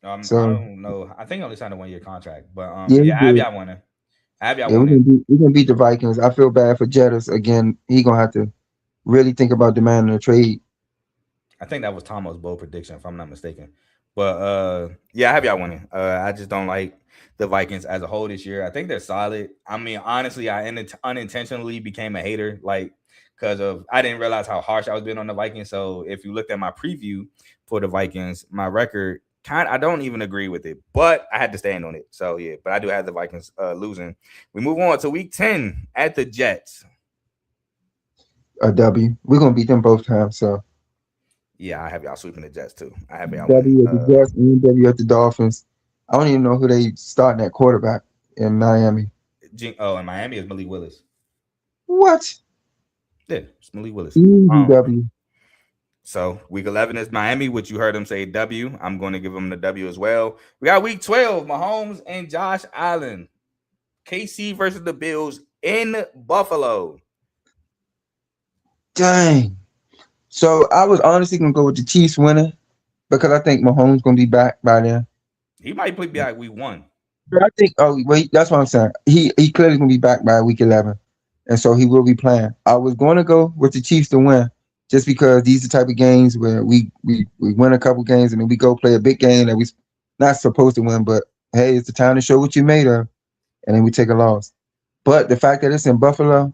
I So don't know. I think he only signed a 1-year contract, but yeah, I have y'all winning. we're gonna beat the Vikings. I feel bad for Jettis again. He gonna have to really think about demanding a trade. I think that was Tomo's bold prediction, if I'm not mistaken. But yeah, I have y'all winning. I just don't like the Vikings as a whole this year. I think they're solid. I mean, honestly, I unintentionally became a hater, like because I didn't realize how harsh I was being on the Vikings. So if you looked at my preview for the Vikings, my record I don't even agree with it, but I had to stand on it. So yeah, but I do have the Vikings losing. We move on to week 10 at the Jets. A W. We're gonna beat them both times. So yeah, I have y'all sweeping the Jets too. I have y'all W at the Jets and W at the Dolphins. I don't even know who they starting at quarterback in Miami. In Miami is Malik Willis. What? Yeah, it's Malik Willis. W. So week 11 is Miami, which you heard him say W. I'm going to give him the W as well. We got week 12, Mahomes and Josh Allen. KC versus the Bills in Buffalo. Dang. So I was honestly going to go with the Chiefs winning because I think Mahomes going to be back by then. He might be back week 1. But I think, that's what I'm saying. He clearly going to be back by week 11. And so he will be playing. I was going to go with the Chiefs to win. Just because these are the type of games where we win a couple games and then we go play a big game that we not supposed to win, but hey, it's the time to show what you made of, and then we take a loss. But the fact that it's in Buffalo,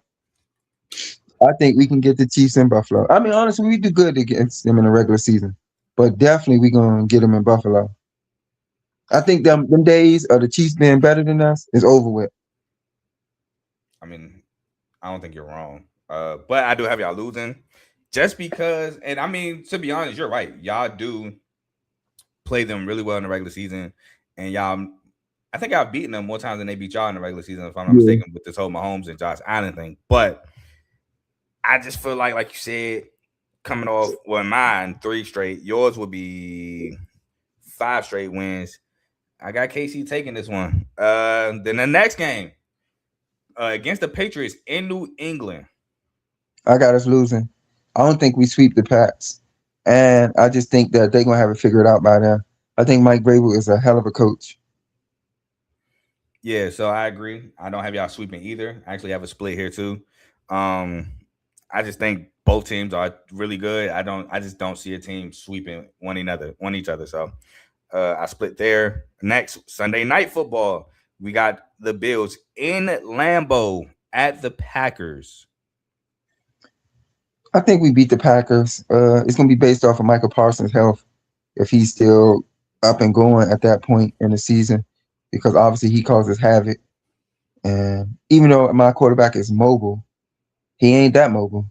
I think we can get the Chiefs in Buffalo. I mean, honestly, we do good against them in the regular season, but definitely we're gonna get them in Buffalo. I think them days of the Chiefs being better than us is over with. I mean, I don't think you're wrong, but I do have y'all losing. Just because, and I mean, to be honest, you're right. Y'all do play them really well in the regular season. And I think I've beaten them more times than they beat y'all in the regular season, if I'm not mistaken, with this whole Mahomes and Josh Allen thing. But I just feel like you said, coming off, well, mine, 3 straight. Yours would be 5 straight wins. I got KC taking this one. Then the next game, against the Patriots in New England. I got us losing. I don't think we sweep the Pats. And I just think that they're going to have it figured out by then. I think Mike Vrabel is a hell of a coach. Yeah, so I agree. I don't have y'all sweeping either. I actually have a split here too. I I just think both teams are really good. I just don't see a team sweeping one each other. So I split there. Next, Sunday night football. We got the Bills in Lambeau at the Packers. I think we beat the Packers. It's going to be based off of Michael Parsons' health, if he's still up and going at that point in the season, because obviously he causes havoc. And even though my quarterback is mobile, he ain't that mobile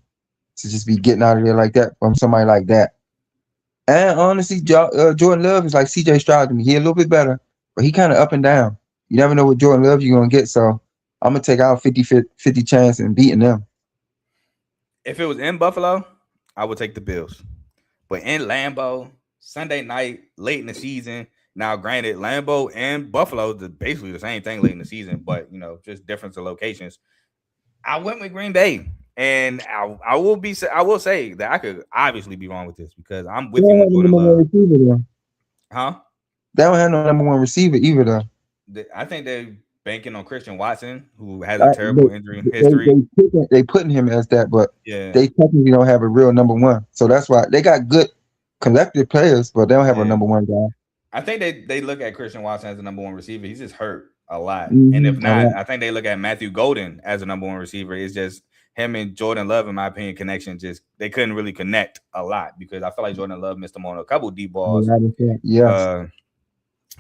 to just be getting out of there like that from somebody like that. And honestly, Jordan Love is like C.J. Stroud to me. He a little bit better, but he kind of up and down. You never know what Jordan Love you're going to get, so I'm going to take out 50 chance and beating them. If it was in Buffalo, I would take the Bills. But in Lambeau, Sunday night, late in the season. Now, granted, Lambeau and Buffalo is basically the same thing late in the season, but just difference of locations. I went with Green Bay, and I will say that I could obviously be wrong with this because I'm with you on Jordan Love. Huh? They don't have no number one receiver either, though. I think they're banking on Christian Watson, who has a terrible injury history. They putting him as that, but yeah, they technically don't have a real number one. So that's why they got good collective players, but they don't have a number one guy. I think they look at Christian Watson as the number one receiver. He's just hurt a lot. And if not, I think they look at Matthew Golden as a number one receiver. It's just him and Jordan Love, in my opinion, connection they couldn't really connect a lot because I feel like Jordan Love missed him on a couple deep balls. Yeah.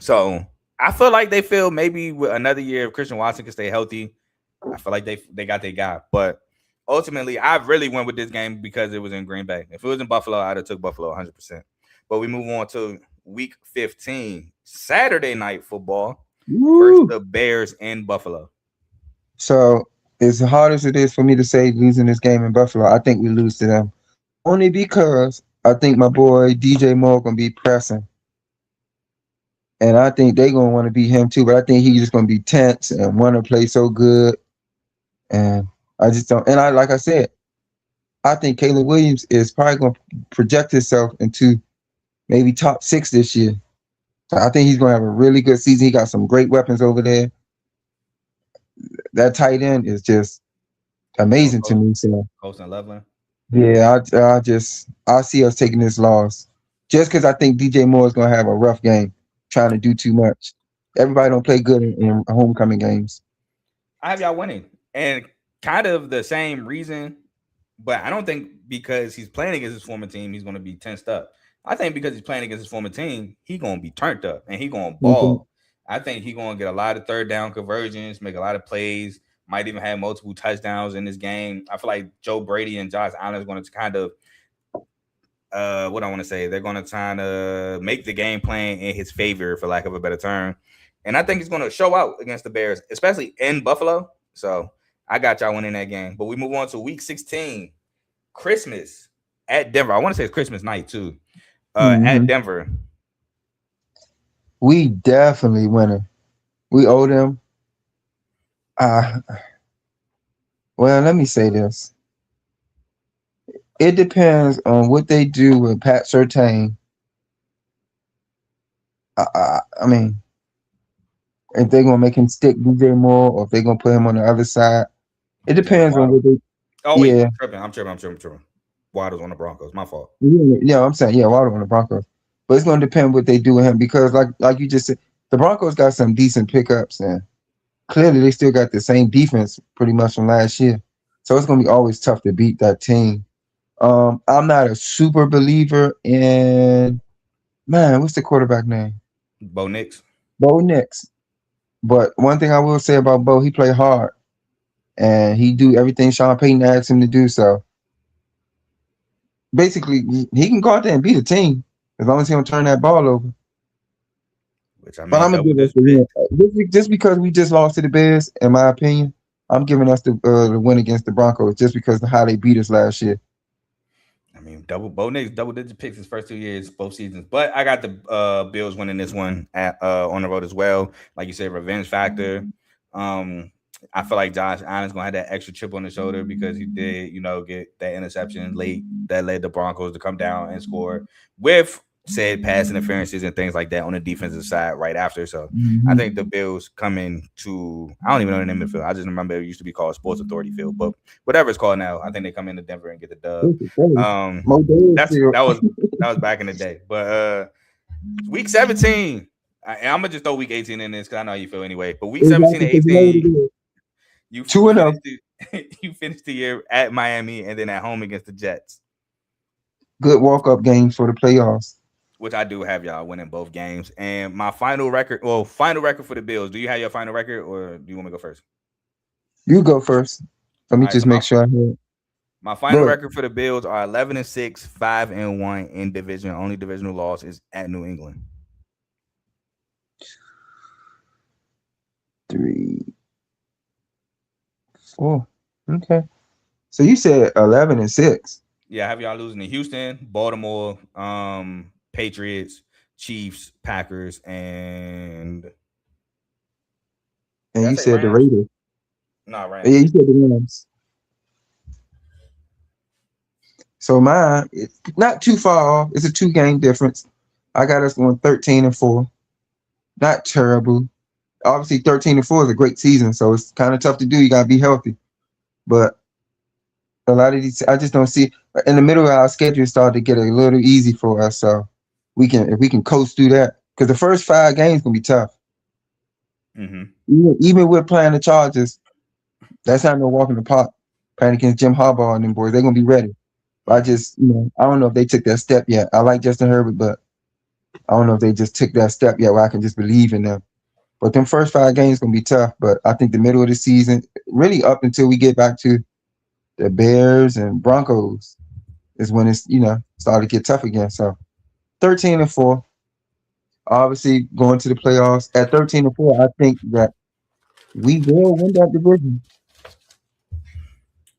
So I feel like they feel maybe with another year if Christian Watson can stay healthy, I feel like they got their guy. But ultimately, I really went with this game because it was in Green Bay. If it was in Buffalo, I'd have took Buffalo 100%. But we move on to Week 15, Saturday night football versus the Bears in Buffalo. So as hard as it is for me to say losing this game in Buffalo, I think we lose to them. Only because I think my boy DJ Moore gonna be pressing. And I think they're gonna want to beat him too, but I think he's just gonna be tense and want to play so good. And I just don't. And like I said, I think Caleb Williams is probably gonna project himself into maybe top 6 this year. So I think he's gonna have a really good season. He got some great weapons over there. That tight end is just amazing to me. So Colson Loveland. Yeah, I see us taking this loss just because I think DJ Moore is gonna have a rough game, trying to do too much. Everybody don't play good in homecoming games. I have y'all winning, and kind of the same reason, but I don't think because he's playing against his former team, he's going to be tensed up. I think because he's playing against his former team, he's going to be turned up and he's going to ball. Mm-hmm. I think he's going to get a lot of third down conversions, make a lot of plays, might even have multiple touchdowns in this game. I feel like Joe Brady and Josh Allen is going to kind of, what I want to say, they're going to try to make the game plan in his favor, for lack of a better term. And I think he's going to show out against the Bears, especially in Buffalo. So I got y'all winning that game. But we move on to Week 16, Christmas at Denver. I want to say it's Christmas night too. At Denver. We definitely winning. We owe them. Well, let me say this. It depends on what they do with Pat Surtain. I mean, if they're gonna make him stick DJ Moore or if they're gonna put him on the other side. It depends on what they. Oh wait, I'm tripping. Waddle's on the Broncos. My fault. Yeah, I'm saying Waddle on the Broncos. But it's gonna depend what they do with him because, like you just said, the Broncos got some decent pickups and clearly they still got the same defense pretty much from last year. So it's gonna be always tough to beat that team. I'm not a super believer in what's the quarterback name? Bo Nix. But one thing I will say about Bo, he play hard and he do everything Sean Payton asked him to do. So basically, he can go out there and beat a team as long as he don't turn that ball over. Which I mean, but I'm gonna give us the win. Just because we just lost to the Bears, in my opinion, I'm giving us the win against the Broncos just because of how they beat us last year. I mean, double-digit picks his first 2 years, both seasons. But I got the Bills winning this one on the road as well. Like you said, revenge factor. I feel like Josh Allen's gonna have that extra chip on the shoulder because he did, get that interception late that led the Broncos to come down and score with said pass interferences and things like that on the defensive side right after. So I Mhm. think the Bills come to I don't even know the name of the field. I just remember it used to be called Sports Authority Field, but whatever it's called now, I think they come into Denver and get the dub. This is crazy. Mo That's Davis that was back in the day. But week 17, and I'm gonna just throw week 18 in this because I know how you feel anyway. But week 17 and 18, you 2-0. you finished the year at Miami and then at home against the Jets, Good walk-up game for the playoffs. which I do have y'all winning both games. And my final record for the Bills. Do you have your final record, or do you want me to go first? You go first. Let me All right, just so make sure I hear it. my final Good. record for the Bills are 11-6, 5-1 in division. Only divisional loss is at New England. 3, 4. Okay. So you said 11-6. Yeah, I have y'all losing to Houston, Baltimore, Patriots, Chiefs, Packers, and did And I you say said the Rams? Raiders. No, Yeah, Rams. you said the Rams. So mine, it's not too far off. It's a 2-game difference. I got us going 13-4. Not terrible. Obviously, 13-4 is a great season, so it's kind of tough to do. You gotta be healthy. But a lot of these, I just don't see. In the middle of our schedule, started to get a little easy for us. So if we can coast through that, because the first 5 games gonna be tough. Mm-hmm. Even with playing the Chargers, that's not no walk in the park. Playing against Jim Harbaugh and them boys, they're gonna be ready. I just, I don't know if they took that step yet. I like Justin Herbert, but I don't know if they just took that step yet where I can just believe in them. But them first 5 games gonna be tough. But I think the middle of the season, really up until we get back to the Bears and Broncos, is when it's started to get tough again. So 13-4, obviously going to the playoffs at 13-4. I think that we will win that division.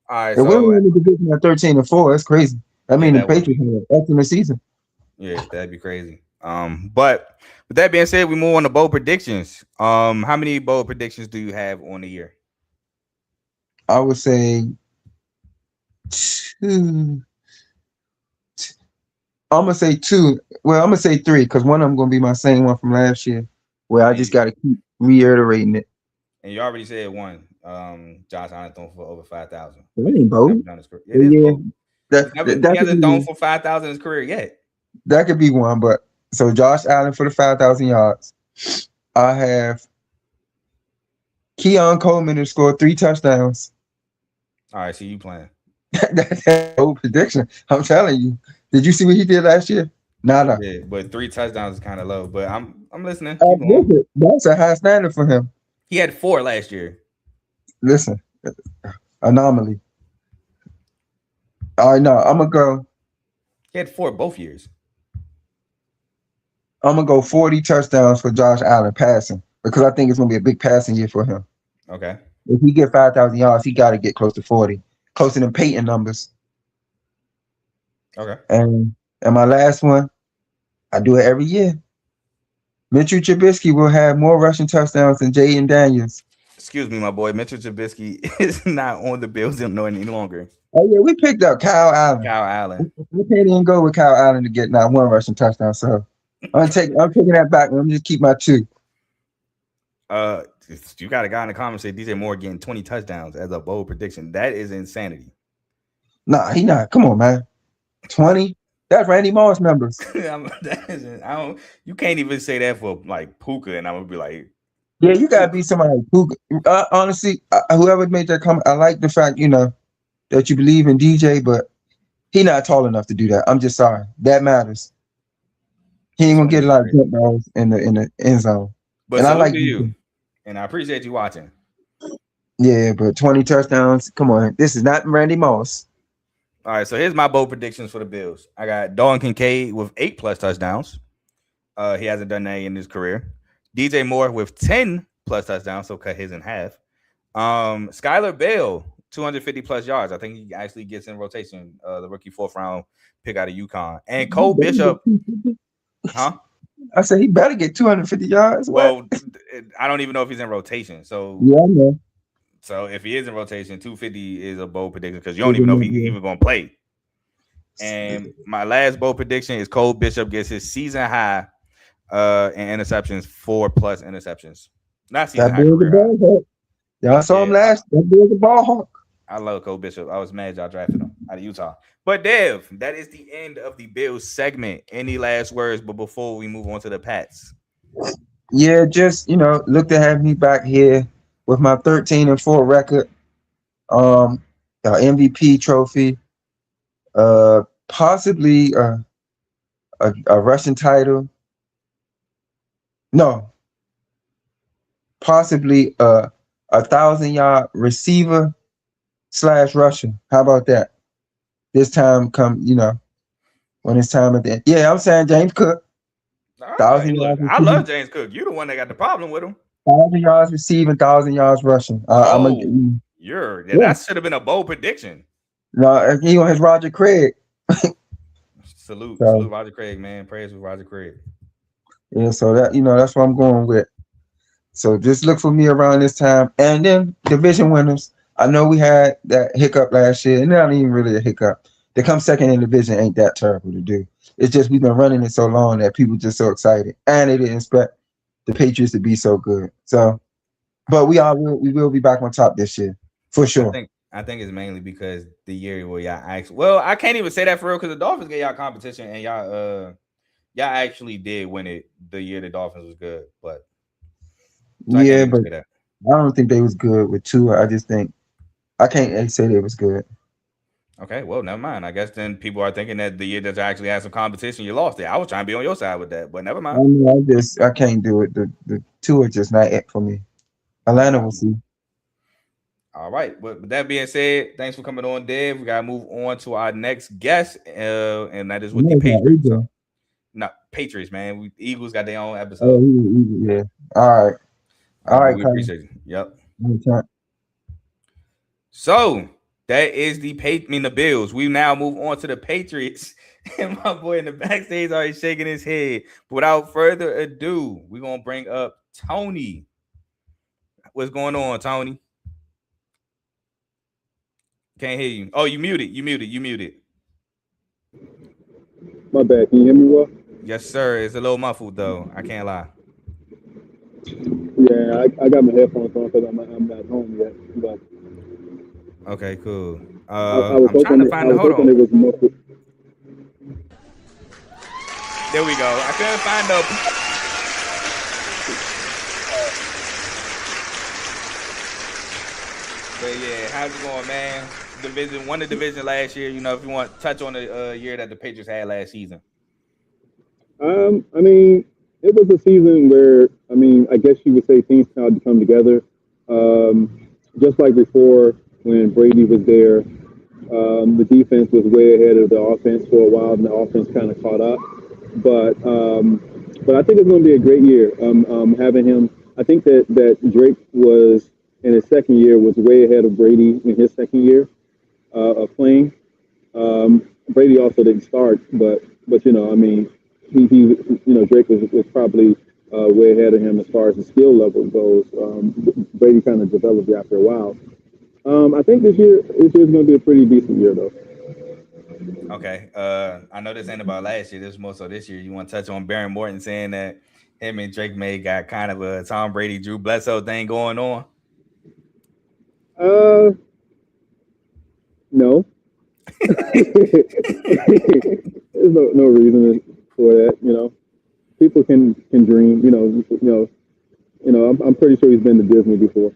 All right, If we so win the division at 13-4, that's crazy. I mean, the that would Patriots had an excellent season. yeah, that'd be crazy. But with that being said, we move on to bold predictions. How many bold predictions do you have on the year? I would say 2. I'm gonna say 2. Well, I'm gonna say 3 because one of them gonna be my same one from last year, where I just gotta keep reiterating it. And you already said one. Josh Allen thrown for over 5,000. That ain't bold. It is bold. That He hasn't could thrown be, for 5,000 in his career yet. that could be one. But so Josh Allen for the 5,000 yards. I have Keon Coleman to score 3 touchdowns. All right, so you playing. That's a bold prediction. I'm telling you. Did you see what he did last year? Nada. Yeah, but 3 touchdowns is kind of low. But I'm listening. Keep going. That's a high standard for him. He had 4 last year. Listen, anomaly. All right, no, I'm gonna go. He had 4 both years. I'm gonna go 40 touchdowns for Josh Allen passing because I think it's gonna be a big passing year for him. Okay. If he get 5,000 yards, he got to get close to 40, closer than Peyton numbers. Okay. And my last one, I do it every year. Mitchell Trubisky will have more rushing touchdowns than Jaden Daniels. Excuse me, my boy. Mitchell Trubisky is not on the Bills any longer. Oh yeah, we picked up Kyle Allen. Kyle Allen. We can't even go with Kyle Allen to get not one rushing touchdown. So I'm taking that back. I'm just keep my 2. You got a guy in the comments say DJ Moore getting 20 touchdowns as a bold prediction. That is insanity. Nah, he not. Come on, man. 20. That's Randy Moss numbers. You can't even say that for like Puka, and I'm gonna be like, yeah, you gotta be somebody who, honestly, whoever made that comment, I like the fact that you believe in DJ, but he not tall enough to do that. I'm just sorry. That matters. He ain't gonna get a lot of jump balls in the end zone. But and so I like you, and I appreciate you watching. Yeah, but 20 touchdowns. Come on, this is not Randy Moss. All right, so here's my bold predictions for the Bills. I got Dalton Kincaid with 8+ touchdowns. He hasn't done that in his career. DJ Moore with 10+ touchdowns, so cut his in half. Skylar Bell, 250+ yards. I think he actually gets in rotation. The rookie 4th round pick out of UConn. And Cole Bishop, huh? I said he better get 250 yards. Well, I don't even know if he's in rotation. So yeah, I know. So if he is in rotation, 250 is a bold prediction because you don't even know if he's even going to play. And my last bold prediction is Cole Bishop gets his season high in interceptions, 4+ interceptions. Not season That high, boy's a career high. ball hawk. Y'all saw him Yeah, last. That boy's a ball hawk. I love Cole Bishop. I was mad y'all drafted him out of Utah. But Dev, that is the end of the Bills segment. Any last words? But before we move on to the Pats, Yeah, just look to have me back here with my 13-4 record. The MVP trophy. Possibly a rushing title. No, possibly a 1,000-yard receiver / rusher. How about that? This time when it's time at the end. Yeah, I'm saying James Cook. all right. 1,000 Look, yards I love receiving, James Cook. You the one that got the problem with him. 1,000 yards receiving, 1,000 yards rushing. Oh, Yeah. that should have been a bold prediction. No, he on his Roger Craig. Salute So Roger Craig, man. Praise with Roger Craig. yeah, so that's what I'm going with. So just look for me around this time. And then division winners. I know we had that hiccup last year, and not even really a hiccup. To come second in division ain't that terrible to do. It's just we've been running it so long that people just so excited, and they didn't expect the Patriots to be so good. So, but we will be back on top this year for sure. I think it's mainly because the year where y'all actually. Well, I can't even say that for real because the Dolphins gave y'all competition and y'all actually did win it the year the Dolphins was good, but so Yeah, but I don't think they was good with Tua. I just think I can't say they was good. Okay, well, never mind. I guess then people are thinking that the year that you actually had some competition, you lost it. I was trying to be on your side with that, but never mind. I can't do it. The Tua just not it for me. Atlanta will see. All right. With that being said, thanks for coming on, Dave. We gotta move on to our next guest, and that is with the Patriots. So, no, Patriots, man. Eagles got their own episode. Oh, yeah. All right. All right, we appreciate you. Yep. Okay. So that is the Bills. We now move on to the Patriots. And my boy in the backstage already shaking his head. But without further ado, we're gonna bring up Tony. What's going on, Tony? Can't hear you. Oh, you muted. My bad. Can you hear me well? Yes, sir. It's a little muffled though. I can't lie. Yeah, I got my headphones on because I'm not home yet. But okay, cool. I was I'm trying to find the hold on. It was muffled. There we go. I couldn't find the. But yeah, how's it going, man? Won the division last year. If you want to touch on the year that the Patriots had last season. I mean, it was a season where, I guess you would say things started to come together. Just like before, when Brady was there, the defense was way ahead of the offense for a while, and the offense kind of caught up. But I think it's going to be a great year. Having him, I think that Drake was in his second year was way ahead of Brady in his second year of playing. Brady also didn't start, but he Drake was probably way ahead of him as far as the skill level goes. Brady kind of developed after a while. I think this year is going to be a pretty decent year, though. Okay. I know this ain't about last year. This is more so this year. You want to touch on Baron Morton saying that him and Drake May got kind of a Tom Brady, Drew Bledsoe thing going on? No. There's no reason for that. People can dream. I'm pretty sure he's been to Disney before.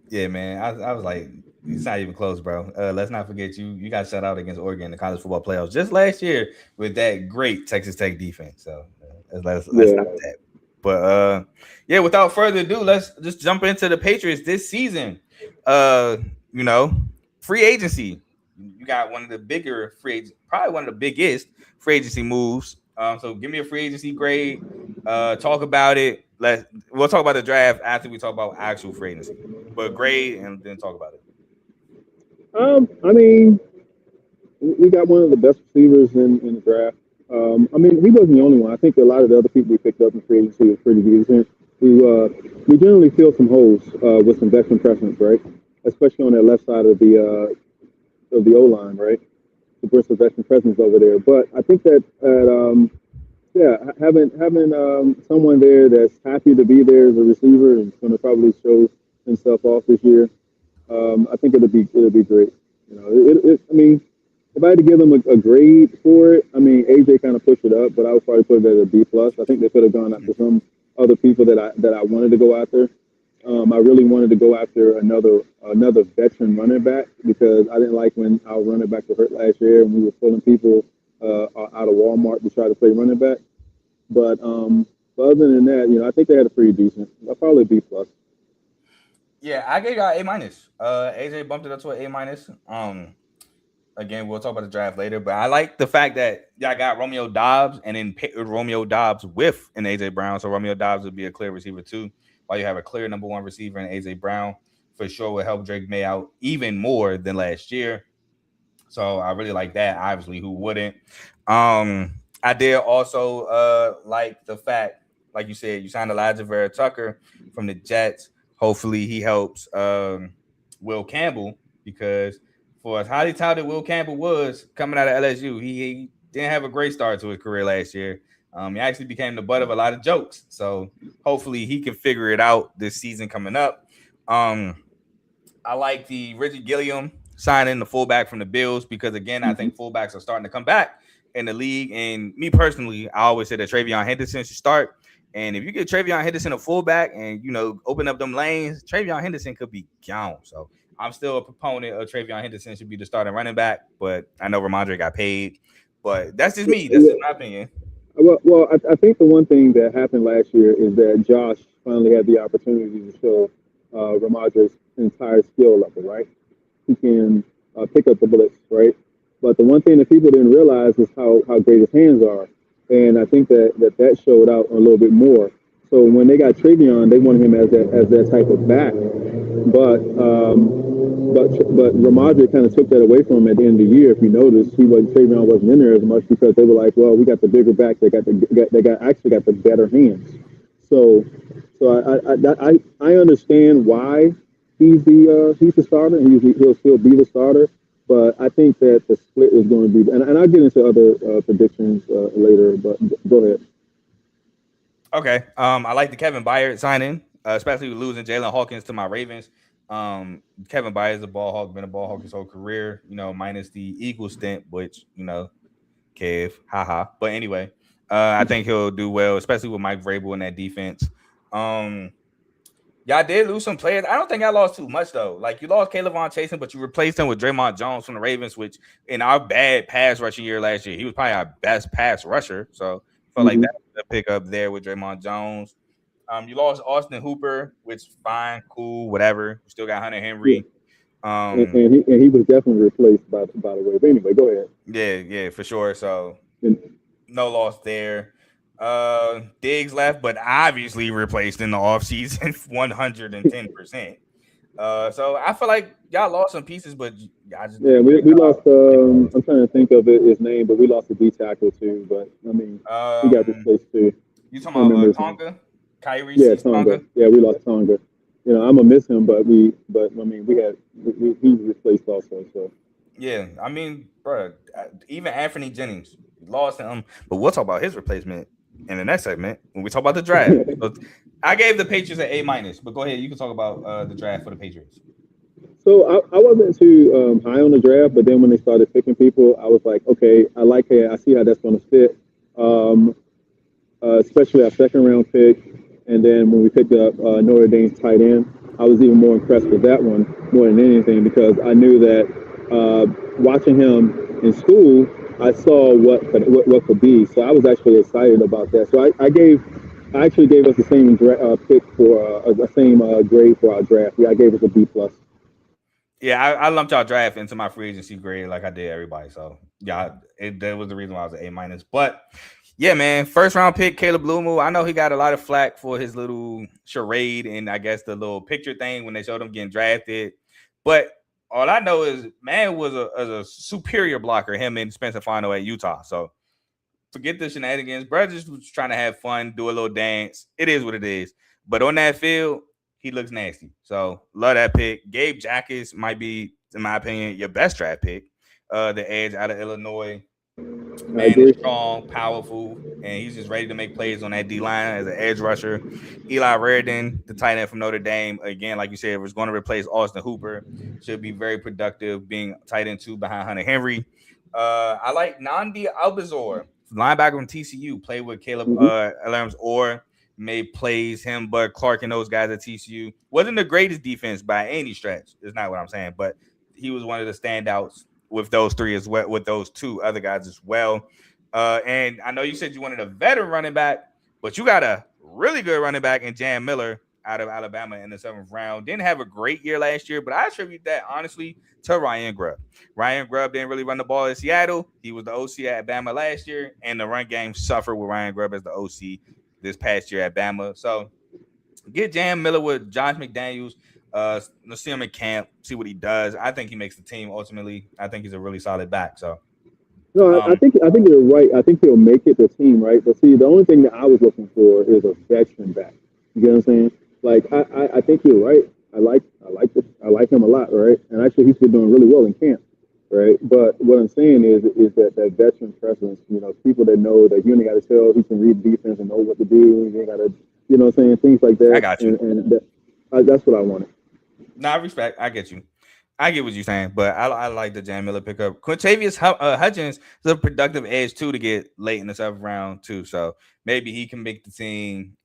Yeah, man. I was like, it's not even close, bro. Let's not forget you got shut out against Oregon in the college football playoffs just last year with that great Texas Tech defense. So let's stop that. But yeah, without further ado, let's just jump into the Patriots this season. Free agency. You got one of the bigger probably one of the biggest free agency moves. So give me a free agency grade. Talk about it. We'll talk about the draft after we talk about actual free agency. But grade and then talk about it. We got one of the best receivers in the draft. He wasn't the only one. I think a lot of the other people we picked up in free agency was pretty decent. We generally fill some holes with some veteran presence, right? Especially on that left side of the O line, right? to bring some veteran presence over there. But I think that having someone there that's happy to be there as a receiver and going to probably show himself off this year, I think it'll be great. I mean, if I had to give them a grade for it, I mean, AJ kind of pushed it up, but I would probably put it at a B plus. I think they could have gone after some other people that I wanted to go after. I really wanted to go after another veteran running back because I didn't like when our running backs were hurt last year and we were pulling people out of Walmart to try to play running back. But other than that, I think they had a pretty decent. Probably B plus. Yeah, I gave y'all A minus. AJ bumped it up to an A minus. Again, we'll talk about the draft later, but I like the fact that y'all got Romeo Doubs and then Romeo Doubs with an AJ Brown. So Romeo Doubs would be a clear receiver too, while you have a clear number one receiver in AJ Brown. For sure will help Drake May out even more than last year. So I really like that. Obviously, who wouldn't? I did also like the fact, like you said, you signed Elijah Vera Tucker from the Jets. Hopefully he helps Will Campbell, because for as highly touted Will Campbell was coming out of LSU, he didn't have a great start to his career last year. He actually became the butt of a lot of jokes. So hopefully he can figure it out this season coming up. I like the Reggie Gilliam signing the fullback from the Bills because, again, I think fullbacks are starting to come back in the league. And me personally, I always say that TreVeyon Henderson should start. And if you get TreVeyon Henderson a fullback and, open up them lanes, TreVeyon Henderson could be gone. So I'm still a proponent of TreVeyon Henderson should be the starting running back, but I know Ramondre got paid. But that's just me. That's just my opinion. Well, I think the one thing that happened last year is that Josh finally had the opportunity to show Ramondre's entire skill level, right? He can pick up the blitz, right? But the one thing that people didn't realize is how great his hands are. And I think that showed out a little bit more. So when they got TreVeyon, they wanted him as that type of back. But Ramondre kind of took that away from him at the end of the year. If you notice, TreVeyon wasn't in there as much because they were like, well, we got the bigger back. They got the better hands. So I understand why he's the starter and he'll still be the starter. But I think that the split is going to be, and I'll get into other predictions later. But go ahead. Okay. I like the Kevin Byard signing, especially with losing Jalen Hawkins to my Ravens. Kevin Byard is a ball hawk, been a ball hawk his whole career, minus the Eagles stint, which, Kev, haha. But anyway, I think he'll do well, especially with Mike Vrabel in that defense. Y'all did lose some players. I don't think I lost too much, though. Like, you lost Caleb Von Chasen, but you replaced him with Draymond Jones from the Ravens, which in our bad pass rushing year last year, he was probably our best pass rusher. So I felt like that was a pickup there with Draymond Jones. You lost Austin Hooper, which fine, cool, whatever. You still got Hunter Henry. Yeah. And he was definitely replaced by the way. But anyway, go ahead. Yeah, for sure. So no loss there. Diggs left, but obviously replaced in the offseason 110%. So I feel like y'all lost some pieces, but y'all just we lost. I'm trying to think of his name, but we lost a D tackle too. But I mean, he got replaced too. You talking about Tonga? Kyrie? Yeah, Tonga. Yeah, we lost Tonga. I'm gonna miss him, but he was replaced also. So yeah, I mean, bro, even Anthony Jennings lost him, but we'll talk about his replacement in the next segment when we talk about the draft. So I gave the Patriots an A minus, but go ahead, you can talk about the draft for the Patriots. So I wasn't too high on the draft, but then when they started picking people, I was like, okay, I see how that's going to fit, especially our second round pick. And then when we picked up Notre Dame's tight end, I was even more impressed with that one more than anything because I knew that watching him in school, I saw what could be. So I was actually excited about that. So I actually gave us the same pick for the same grade for our draft. Yeah, I gave us a B plus. Yeah, I lumped y'all draft into my free agency grade like I did everybody. So yeah, that was the reason why I was an A minus. But yeah, man, first round pick Caleb Blumu. I know he got a lot of flack for his little charade and I guess the little picture thing when they showed him getting drafted. But all I know is man was a superior blocker, him and Spencer Fano at Utah. So forget the shenanigans. Bro just was trying to have fun, do a little dance. It is what it is. But on that field, he looks nasty. So love that pick. Gabe Jackus might be, in my opinion, your best draft pick. the edge out of Illinois. I Man is agree. strong, powerful, and he's just ready to make plays on that D line as an edge rusher. Eli Reardon, the tight end from Notre Dame, again, like you said, was going to replace Austin Hooper. Should be very productive, being tight end 2 behind Hunter Henry. I like Nandi Albazor, linebacker from TCU, played with Caleb Alarms or made plays. Him, Bud Clark, and those guys at TCU wasn't the greatest defense by any stretch. Is not what I'm saying, but he was one of the standouts with those 3 as well, with those 2 other guys as well. And I know you said you wanted a veteran running back, but you got a really good running back in Jan Miller out of Alabama in the 7th round. Didn't have a great year last year, but I attribute that honestly to Ryan Grubb. Ryan Grubb didn't really run the ball in Seattle. He was the OC at Bama last year, and the run game suffered with Ryan Grubb as the OC this past year at Bama. So get Jan Miller with Josh McDaniels. Let's see him in camp, see what he does. I think he makes the team ultimately. I think he's a really solid back. So No, I think you're right. I think he'll make it the team, right? But see, the only thing that I was looking for is a veteran back. You get what I'm saying? Like I think you're right. I like him a lot, right? And actually, he's been doing really well in camp, right? But what I'm saying is that veteran presence. You know, people that know that you ain't got to tell, he can read defense and know what to do. You ain't got to, you know, what I'm saying things like that. I got you. And that's what I wanted. No, I respect. I get you. I get what you're saying, but I like the Jan Miller pickup. Quintavious Hutchins is a productive edge too to get late in the 7th round too. So maybe he can make the team.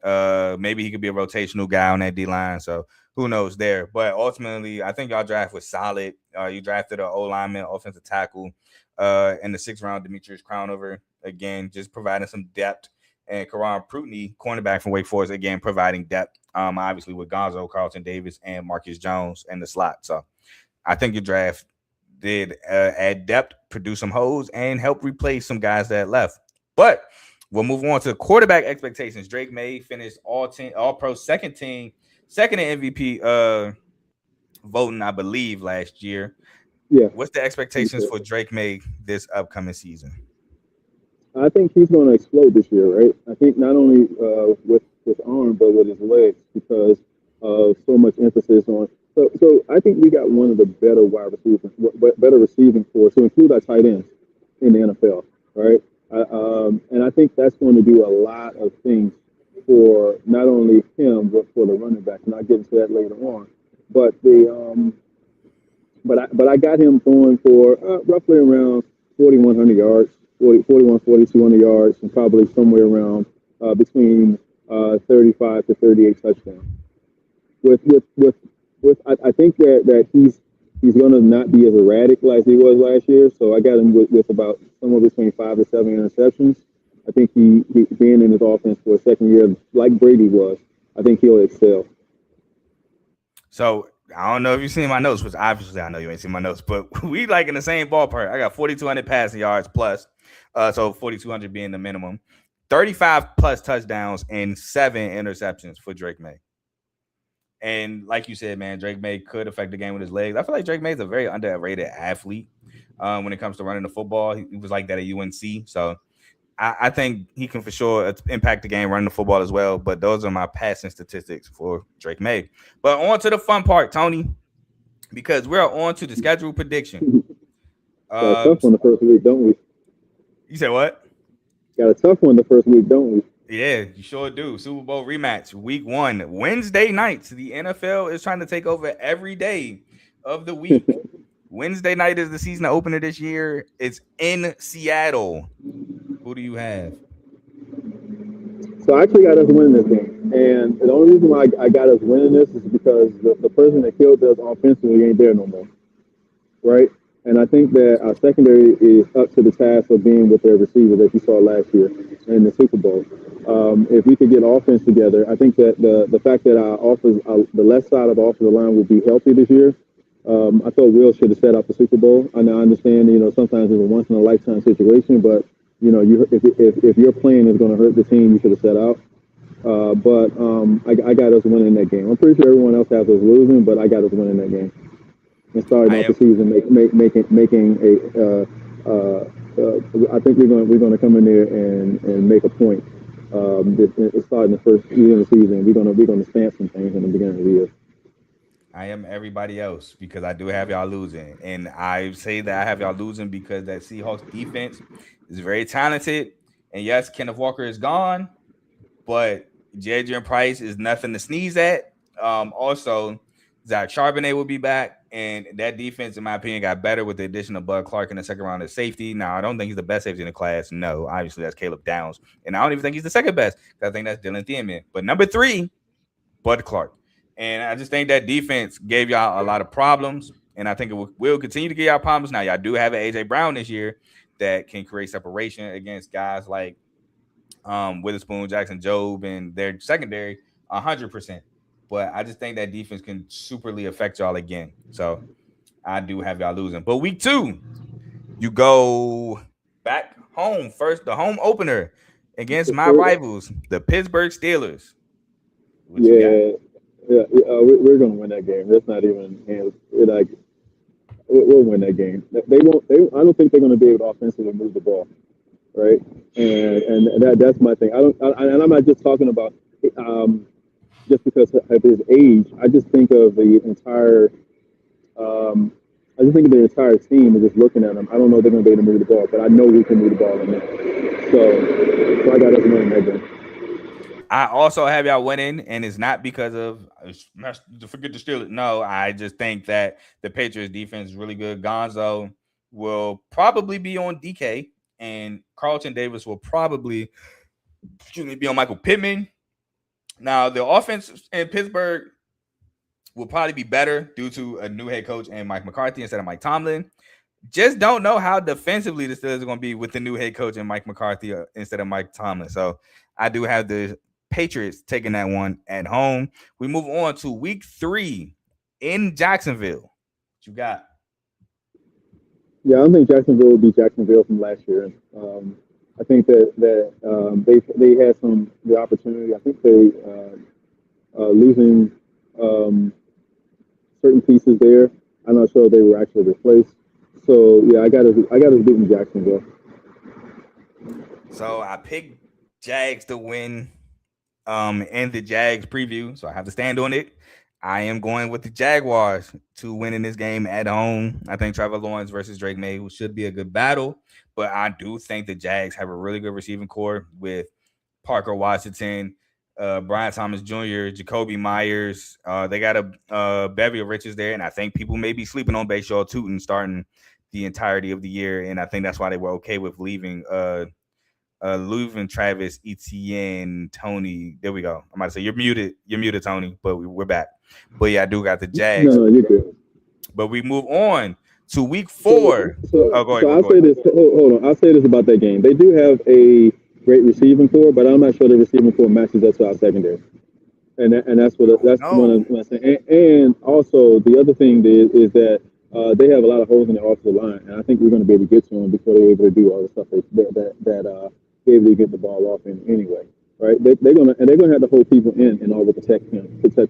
Maybe he could be a rotational guy on that D line. So who knows there? But ultimately, I think y'all draft was solid. You drafted an O lineman, offensive tackle, in the 6th round, Demetrius Crownover, again, just providing some depth. And Karan Prutney, cornerback from Wake Forest, again, providing depth. Obviously with Gonzo, Carlton Davis, and Marcus Jones in the slot. So I think your draft did add depth, produce some holes, and help replace some guys that left. But we'll move on to quarterback expectations. Drake May finished all-pro second in MVP voting, I believe, last year. Yeah. What's the expectations for Drake May this upcoming season? I think he's going to explode this year, right? I think not only with his arm, but with his legs, because of so much emphasis on. So I think we got one of the better wide receivers, better receiving force to include our tight ends in the NFL, right? And I think that's going to do a lot of things for not only him but for the running back. And I'll get into that later on. But I got him going for roughly around 4,100 yards, 4,200 yards, and probably somewhere around between 35 to 38 touchdowns. I think that he's going to not be as erratic like he was last year. So I got him with about somewhere between 5 to 7 interceptions. I think he being in his offense for a second year, like Brady was, I think he'll excel. So I don't know if you've seen my notes, which obviously I know you ain't seen my notes, but we like in the same ballpark. I got 4,200 passing yards plus, so 4,200 being the minimum. 35 plus touchdowns and 7 interceptions for Drake May. And like you said, man, Drake May could affect the game with his legs. I feel like Drake May is a very underrated athlete when it comes to running the football. He was like that at UNC. So I think he can for sure impact the game running the football as well. But those are my passing statistics for Drake May. But on to the fun part, Tony, because we're on to the schedule prediction. Got a tough one the first week, don't we? You said what? Got a tough one the first week, don't we? Yeah, you sure do. Super Bowl rematch, week 1, Wednesday nights. The NFL is trying to take over every day of the week. Wednesday night is the season opener this year. It's in Seattle. Who do you have? So I actually got us winning this game. And the only reason why I got us winning this is because the person that killed us offensively ain't there no more. Right? And I think that our secondary is up to the task of being with their receiver that you saw last year in the Super Bowl. If we could get offense together, I think that the fact that the left side of the offensive line will be healthy this year. I thought Will should have set out the Super Bowl. I understand, sometimes it's a once in a lifetime situation, but if your plan is going to hurt the team, you should have set out. But I got us winning that game. I'm pretty sure everyone else has us losing, but I got us winning that game. And starting off the season, making a. I think we're going to come in there and make a point. It's starting the first year of the season. We're going to stamp some things in the beginning of the year. I am everybody else because I do have y'all losing. And I say that I have y'all losing because that Seahawks defense is very talented. And yes, Kenneth Walker is gone, but Jadrian Price is nothing to sneeze at. Also, Zach Charbonnet will be back, and that defense, in my opinion, got better with the addition of Bud Clark in the second round of safety. Now, I don't think he's the best safety in the class. No, obviously that's Caleb Downs, and I don't even think he's the second best. I think that's Dylan Thielman. But number 3, Bud Clark, and I just think that defense gave y'all a lot of problems, and I think it will continue to give y'all problems. Now, y'all do have an AJ Brown this year that can create separation against guys like Witherspoon, Jackson Jobe, and their secondary 100%. But I just think that defense can superly affect y'all again. So I do have y'all losing. But week 2, you go back home first, the home opener against my rivals, the Pittsburgh Steelers. We're gonna win that game. That's not even like we'll win that game. They won't. I don't think they're gonna be able to offensively move the ball, right? And that's my thing. And I'm not just talking about just because of his age. I just think of the entire. I just think of the entire team and just looking at them. I don't know if they're going to be able to move the ball, but I know we can move the ball in there. So I got us winning that game. I also have y'all winning, and it's not because of forget the Steelers. No, I just think that the Patriots defense is really good. Gonzo will probably be on DK, and Carlton Davis will probably be on Michael Pittman. Now, the offense in Pittsburgh will probably be better due to a new head coach and Mike McCarthy instead of Mike Tomlin. Just don't know how defensively the Steelers are going to be with the new head coach and Mike McCarthy instead of Mike Tomlin. So I do have the Patriots taking that one at home. We move on to week 3 in Jacksonville. What you got? Yeah, I don't think Jacksonville will be Jacksonville from last year. I think that they had the opportunity. I think they losing certain pieces there. I'm not sure if they were actually replaced. So yeah, I got us beating Jacksonville. So I picked Jags to win in the Jags preview, so I have to stand on it. I am going with the Jaguars to win in this game at home. I think Trevor Lawrence versus Drake May should be a good battle, but I do think the Jags have a really good receiving core with Parker Washington, Brian Thomas Jr., Jacoby Myers. They got a bevy of riches there, and I think people may be sleeping on Bashaw Tootin starting the entirety of the year, and I think that's why they were okay with leaving Travis, Etienne, Tony. There we go. I'm about to say you're muted, Tony, but we're back. But yeah, I do got the Jags. No, you're good. But we move on to week 4. Go ahead. I'll say this. Hold on. I'll say this about that game. They do have a great receiving core, but I'm not sure the receiving core matches up to our secondary. And that's one of the things. And also the other thing is that they have a lot of holes in their offensive line, and I think we're going to be able to get to them before they're able to do all the stuff that they're able to get the ball off in anyway. Right? They're gonna have to hold people in order to protect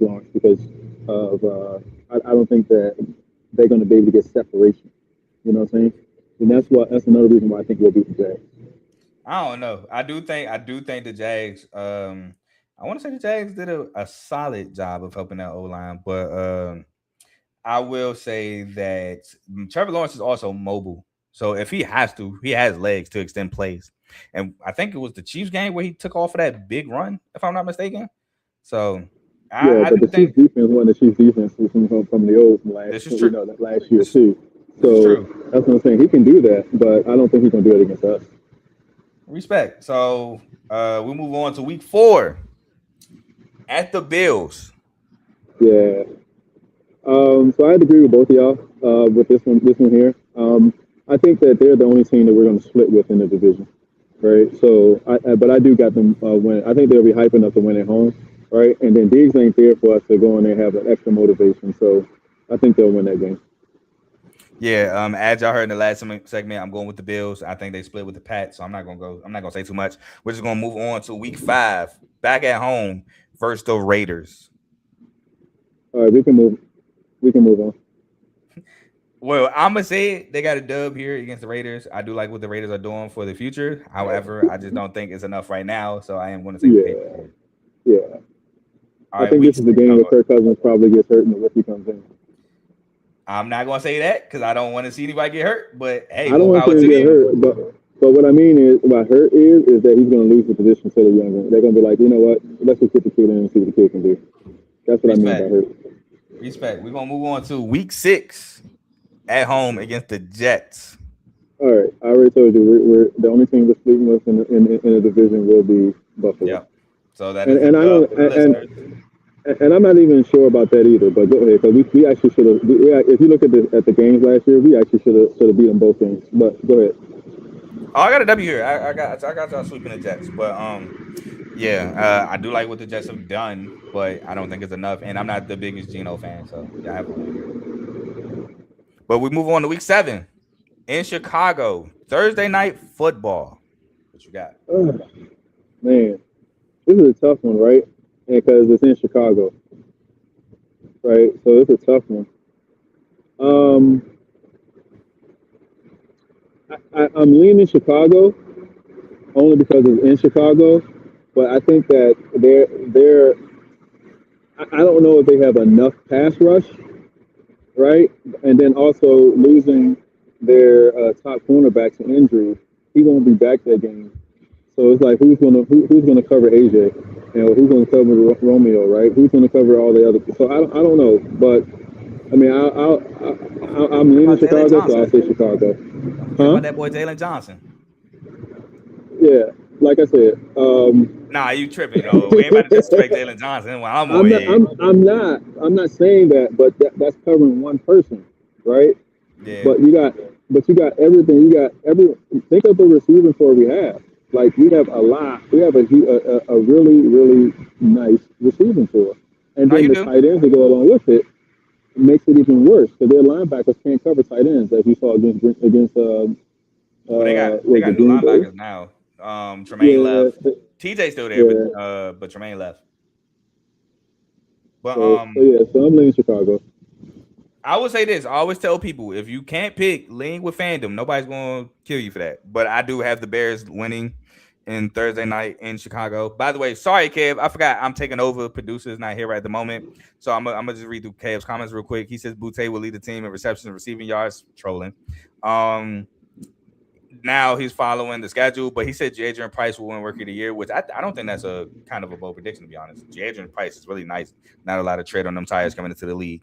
Lawrence because of I don't think that they're going to be able to get separation. You know what I'm saying? And that's another reason why I think we'll beat the Jags. I don't know. I do think the Jags. I want to say the Jags did a solid job of helping that O-line, but I will say that Trevor Lawrence is also mobile. So if he has to, he has legs to extend plays. And I think it was the Chiefs game where he took off for that big run, if I'm not mistaken. So I but the Chiefs defense wasn't the Chiefs defense from the old last year too. So that's what I'm saying. He can do that, but I don't think he can do it against us. Respect. So we move on to week 4 at the Bills. Yeah. So I had to agree with both of y'all with this one here. I think that they're the only team that we're going to split with in the division, right? So, but I do got them win. I think they'll be hyping up to win at home, right? And then Diggs ain't there for us to go in there and have an extra motivation. So I think they'll win that game. Yeah, as y'all heard in the last segment, I'm going with the Bills. I think they split with the Pats, so I'm not gonna say too much. We're just gonna move on to week 5, back at home versus the Raiders. All right, we can move on. Well, I'm gonna say they got a dub here against the Raiders. I do like what the Raiders are doing for the future. However, I just don't think it's enough right now. So I am going to say Yeah. All I right, think this is the game where Kirk Cousins probably gets hurt and the rookie comes in. I'm not gonna say that because I don't want to see anybody get hurt. But hey, I don't want to see him get hurt, but what I mean is, what hurt is that he's going to lose the position to the younger. They're going to be like, you know what? Let's just get the kid in and see what the kid can do. That's what I mean by hurt. Respect. We're gonna move on to week 6 at home against the Jets. All right, I already told you we're the only team we're splitting with in the division will be Buffalo. Yep. So that and I'm not even sure about that either. But go ahead, because we actually should have. If you look at the games last year, we actually should have beat them both games. But go ahead. Oh, I got a W here. I got y'all sweeping the Jets, but I do like what the Jets have done, but I don't think it's enough. And I'm not the biggest Geno fan, so yeah, I have a win here. But we move on to week 7 in Chicago, Thursday night football. What you got? Oh, man, this is a tough one, right? Because it's in Chicago, right? So it's a tough one. I'm leaning Chicago only because it's in Chicago, but I think that they're I don't know if they have enough pass rush, right? And then also losing their top cornerback to injury, he won't be back that game. So it's like who's gonna cover AJ, and who's gonna cover Romeo, right? Who's gonna cover all the other? So I don't know, but I mean I'm leaning Chicago, so I'll say Chicago. About that boy Jalen Johnson. Yeah, like I said. Nah, you tripping though. We ain't about to disrespect Jalen Johnson. Well, I'm not saying that, but that's covering one person, right? Yeah. But you got everything. Think of the receiving core we have. Like we have a lot. We have a really really nice receiving core, and then the tight ends that go along with it makes it even worse because their linebackers can't cover tight ends, as you saw against. They got new linebackers now. Tremaine left. TJ's still there, but Tremaine left. But so I'm leaning Chicago. I would say this. I always tell people if you can't pick, lean with fandom. Nobody's gonna kill you for that. But I do have the Bears winning in Thursday night in Chicago. By the way, sorry, Kev. I forgot I'm taking over. Producer's not here at the moment. So I'm gonna just read through Kev's comments real quick. He says Boutte will lead the team in receptions and receiving yards. Trolling. Now he's following the schedule, but he said Jadrian Price will win Rookie of the Year, which I don't think that's a kind of a bold prediction, to be honest. Jadrian Price is really nice. Not a lot of tread on them tires coming into the league.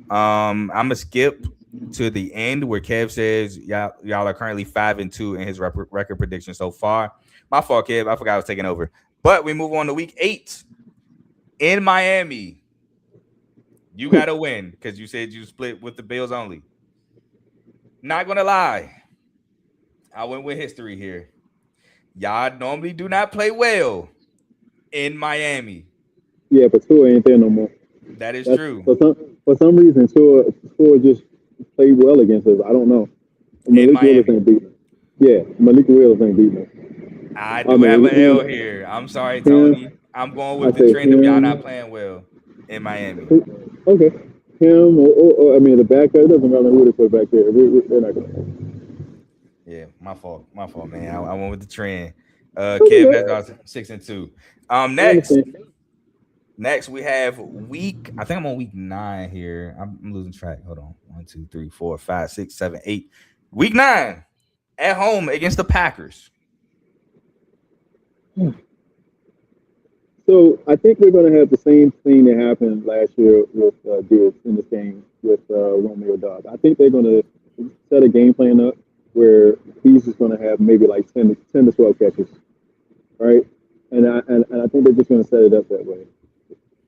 I'm gonna skip to the end where Kev says y'all are currently 5-2 in his record prediction so far. My fault, Kev. I forgot I was taking over. But we move on to week 8 in Miami. You gotta win because you said you split with the Bills only. Not gonna lie. I went with history here. Y'all normally do not play well in Miami. Yeah, but Tua ain't there no more. That's true. For some reason, Tua just played well against us. I don't know. Malik Willis ain't beat me. Yeah, Malik Willis ain't beat me. I have an L here. I'm sorry, Tony. I'm going with the trend of y'all not playing well in Miami. Okay. Him or I mean the backup, it doesn't matter who they put back there. They're not gonna. Yeah, my fault, man. I went with the trend. Kev has 6-2. Next we have week. I think I'm on week 9 here. I'm losing track. Hold on. 1, 2, 3, 4, 5, 6, 7, 8. Week 9 at home against the Packers. So I think we're going to have the same thing that happened last year with Diggs in this game with Romeo Dobbs. I think they're going to set a game plan up where he's just going to have maybe like 10 to 12 catches, right? And I think they're just going to set it up that way.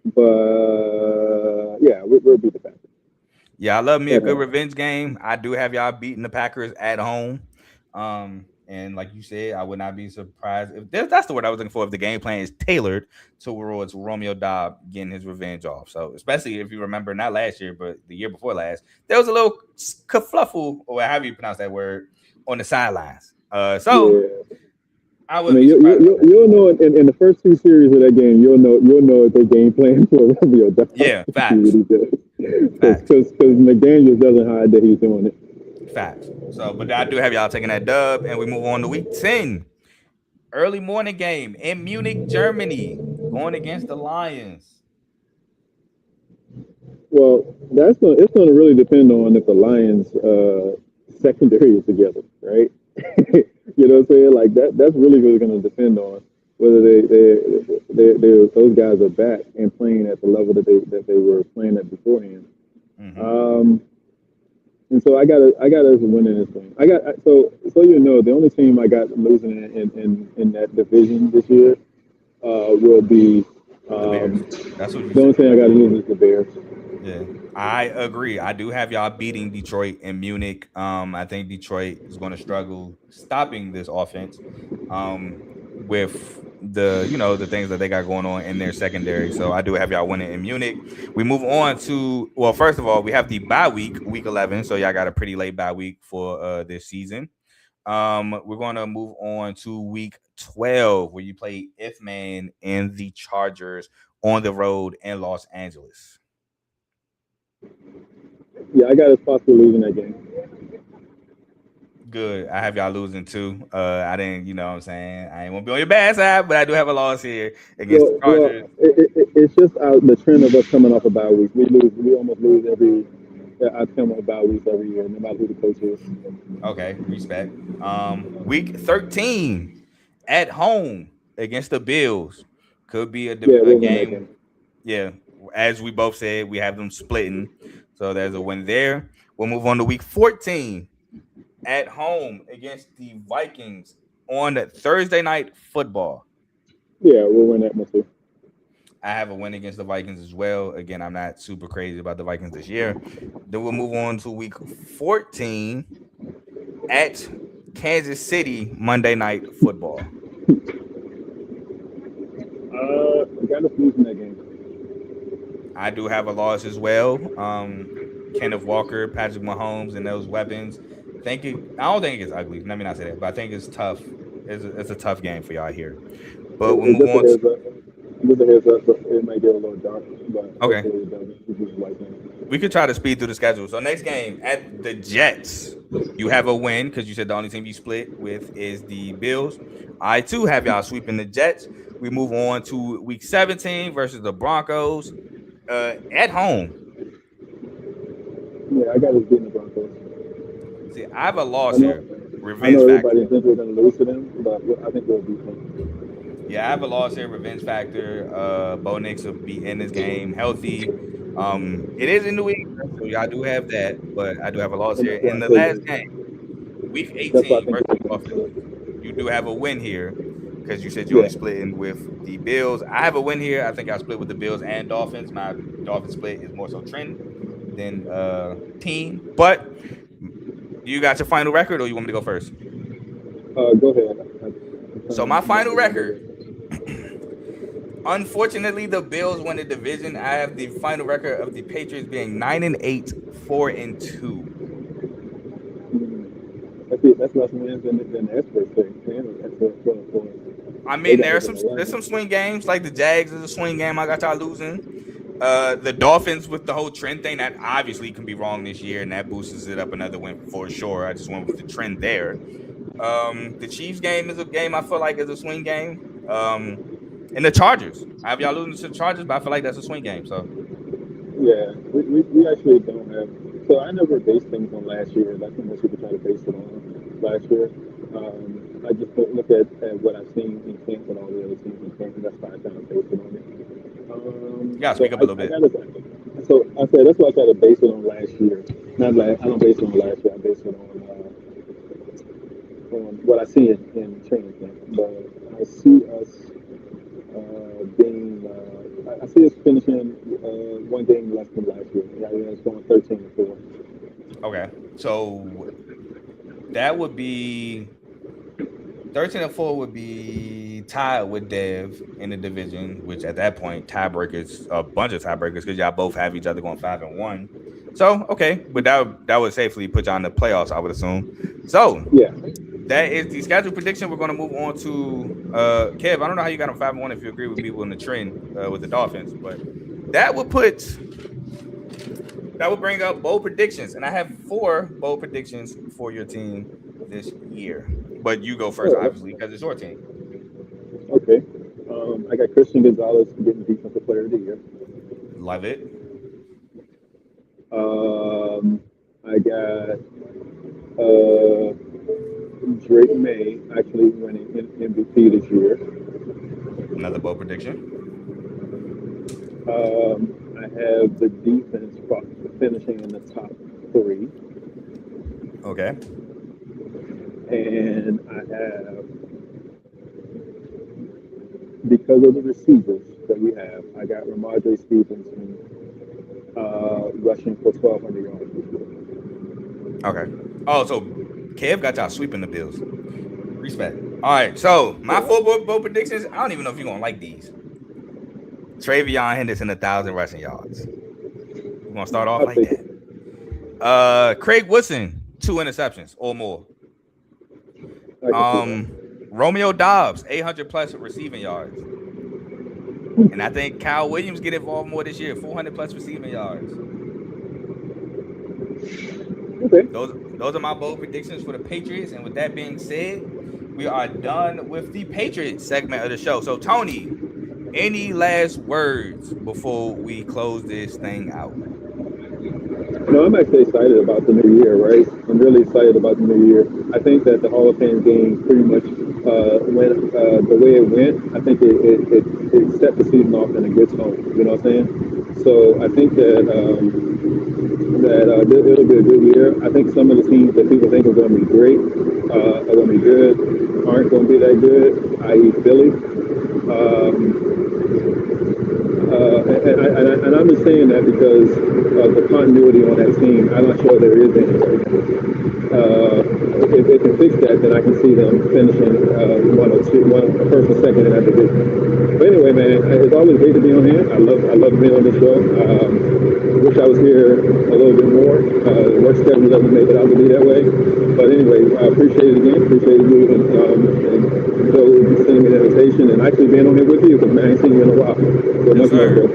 But yeah, we'll beat the Packers. Yeah, I love me a good revenge game. I do have y'all beating the Packers at home. And like you said, I would not be surprised if that's the word I was looking for. If the game plan is tailored towards Romeo Dobbs getting his revenge off. So especially if you remember, not last year, but the year before last, there was a little kerfluffle, or however you pronounce that word, on the sidelines. I would. You'll know in the first 2 series of that game, you'll know if they game plan for Romeo Dobbs. Yeah, facts. Because McDaniels doesn't hide that he's doing it. Facts. So, but I do have y'all taking that dub, and we move on to week 10. Early morning game in Munich, Germany, going against the Lions. Well, it's gonna really depend on if the Lions secondary is together, right? You know what I'm saying? Like that's really gonna depend on whether those guys are back and playing at the level that they were playing at beforehand. Um, and so I got us winning this game. So you know the only team I got losing in that division this year will be The Bears. That's what you the only said. thing I got to lose is the Bears. Yeah, I agree. I do have y'all beating Detroit and Munich. I think Detroit is going to struggle stopping this offense, with the things that they got going on in their secondary. So I do have y'all winning in Munich. We move on to, well, first of all, we have the bye week 11. So y'all got a pretty late bye week for this season. We're going to move on to week 12, where you play Ifman and the Chargers on the road in Los Angeles. Yeah, I got us possibly losing that game. Good. I have y'all losing too. I didn't, you know what I'm saying? I ain't want to be on your bad side, but I do have a loss here against the Chargers. It's just the trend of us coming off a bye week. We almost lose every outcome of bye weeks every year, no matter who the coach is. Okay, respect. Week 13 at home against the Bills could be a We'll win that game. game. Yeah, as we both said, we have them splitting, so there's a win there. We'll move on to week 14 at home against the Vikings on Thursday Night Football. Yeah, we'll win that one too. I have a win against the Vikings as well. Again, I'm not super crazy about the Vikings this year. Then we'll move on to week 14 at Kansas City, Monday Night Football. I got us losing that game. I do have a loss as well. Kenneth Walker, Patrick Mahomes, and those weapons. I don't think it's ugly. Let me not say that, but I think it's tough. It's a tough game for y'all here. But we'll move on. Just a heads up, but it might get a little dark. But Okay. It We could try to speed through the schedule. So next game at the Jets, you have a win because you said the only team you split with is the Bills. I too have y'all sweeping the Jets. We move on to week 17 versus the Broncos at home. Yeah, I got us beating the Broncos. See, I have a loss here. I Revenge know factor. everybody thinks we're going to lose to them, but I think we'll beat them. Yeah, I have a loss here. Revenge factor. Bo Nix will be in this game healthy. It is in New England, so y'all do have that, but I do have a loss here. In the last game, week 18 versus the Dolphins, you do have a win here because you said you only split in with the Bills. I have a win here. I think I split with the Bills and Dolphins. My Dolphins split is more so trend than team. But you got your final record, or you want me to go first? Go ahead. So my final record. Unfortunately, the Bills won the division. I have the final record of the Patriots being 9-8, 4-2. That's less wins than the experts think. I mean, there's some swing games, like the Jags is a swing game. I got y'all losing. The Dolphins with the whole trend thing, that obviously can be wrong this year, and that boosts it up another win for sure. I just went with the trend there. The Chiefs game is a game I feel like is a swing game. And the Chargers, I have y'all losing to the Chargers, but I feel like that's a swing game. So yeah, we actually don't have. So I never based things on last year. That's what most people try to base it on last year. I just look at what I've seen in camp and all the other teams in camp, and that's why I kind of base it on it. You gotta speak up a little bit. So I said that's why I try to base it on last year. Not like I don't base it on last year. I base it on what I see in training camp. But I see us I see us finishing one game less than last year. Yeah, it's going 13-4. Okay, so that would be 13-4 would be tied with Dev in the division, which at that point tiebreakers, a bunch of tiebreakers, because y'all both have each other going 5-1. So okay, but that would safely put y'all in the playoffs, I would assume. So yeah, that is the schedule prediction. We're going to move on to Kev. I don't know how you got on 5-1 if you agree with me on the trend with the Dolphins, but that would bring up bold predictions, and I have 4 bold predictions for your team this year. But you go first, obviously, because it's your team. Okay. I got Christian Gonzalez getting Defensive Player of the Year. Love it. I got Drake May actually winning MVP this year. Another bold prediction. I have the defense finishing in the top 3. Okay. And I have, because of the receivers that we have, I got Ramondre Stevenson rushing for 1,200 yards. Okay. Oh, so Kev got y'all sweeping the Bills. Respect. All right. So my 4 bold predictions. I don't even know if you're gonna like these. Travion Henderson 1,000 rushing yards. We're gonna start off like that. Craig Woodson 2 interceptions or more. Romeo Dobbs 800 plus receiving yards. And I think Kyle Williams get involved more this year, 400 plus receiving yards. Okay. Those are my bold predictions for the Patriots. And with that being said, we are done with the Patriots segment of the show. So, Tony, any last words before we close this thing out? No, I'm actually excited about the new year, right? I'm really excited about the new year. I think that the Hall of Fame game pretty much went the way it went. I think it set the season off in a good tone. You know what I'm saying? So I think that it'll be a good year. I think some of the teams that people think are going to be great, are going to be good, aren't going to be that good, i.e. Philly. And I'm just saying that because of the continuity on that team. I'm not sure there is any. If they can fix that, then I can see them finishing first or second in that division. But anyway, man, it's always great to be on here. I love being on this show. Wish I was here a little bit more. Work schedule doesn't make it out to be that way. But anyway, I appreciate it again. Appreciate you and Joe sending me the invitation and actually being on here with you because I ain't seen you in a while. So yes, sir.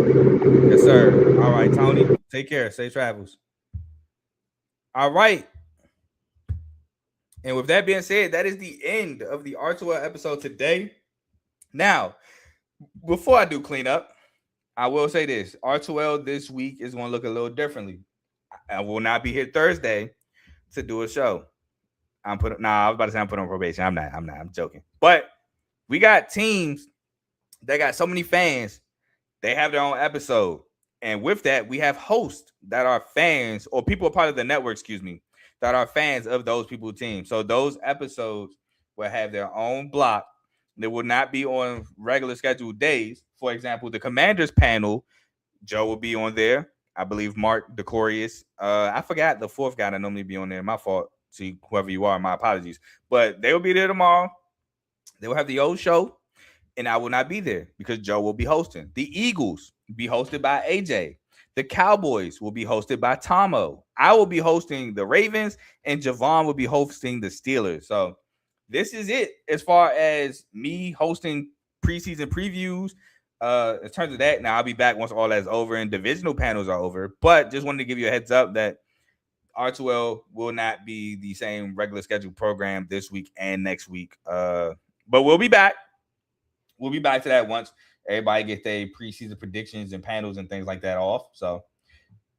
Yes, sir. All right, Tony. Take care. Safe travels. All right. And with that being said, that is the end of the R2L episode today. Now, before I do cleanup, I will say this. R2L this week is going to look a little differently. I will not be here Thursday to do a show. I was about to say I'm put on probation. I'm not. I'm joking. But we got teams that got so many fans. They have their own episode. And with that, we have hosts that are fans or people part of the network, that are fans of those people's teams. So those episodes will have their own block. They will not be on regular scheduled days. For example, the Commanders panel, Joe will be on there. I believe Mark Decorius. I forgot the fourth guy that normally be on there. My fault. See, whoever you are, my apologies. But they will be there tomorrow. They will have the old show. And I will not be there because Joe will be hosting. The Eagles will be hosted by AJ. The Cowboys will be hosted by Tomo. I will be hosting the Ravens, and Javon will be hosting the Steelers. So this is it as far as me hosting preseason previews. In terms of that, now I'll be back once all that's over and divisional panels are over. But just wanted to give you a heads up that R2L will not be the same regular scheduled program this week and next week. But we'll be back. We'll be back to that once everybody gets their preseason predictions and panels and things like that off. So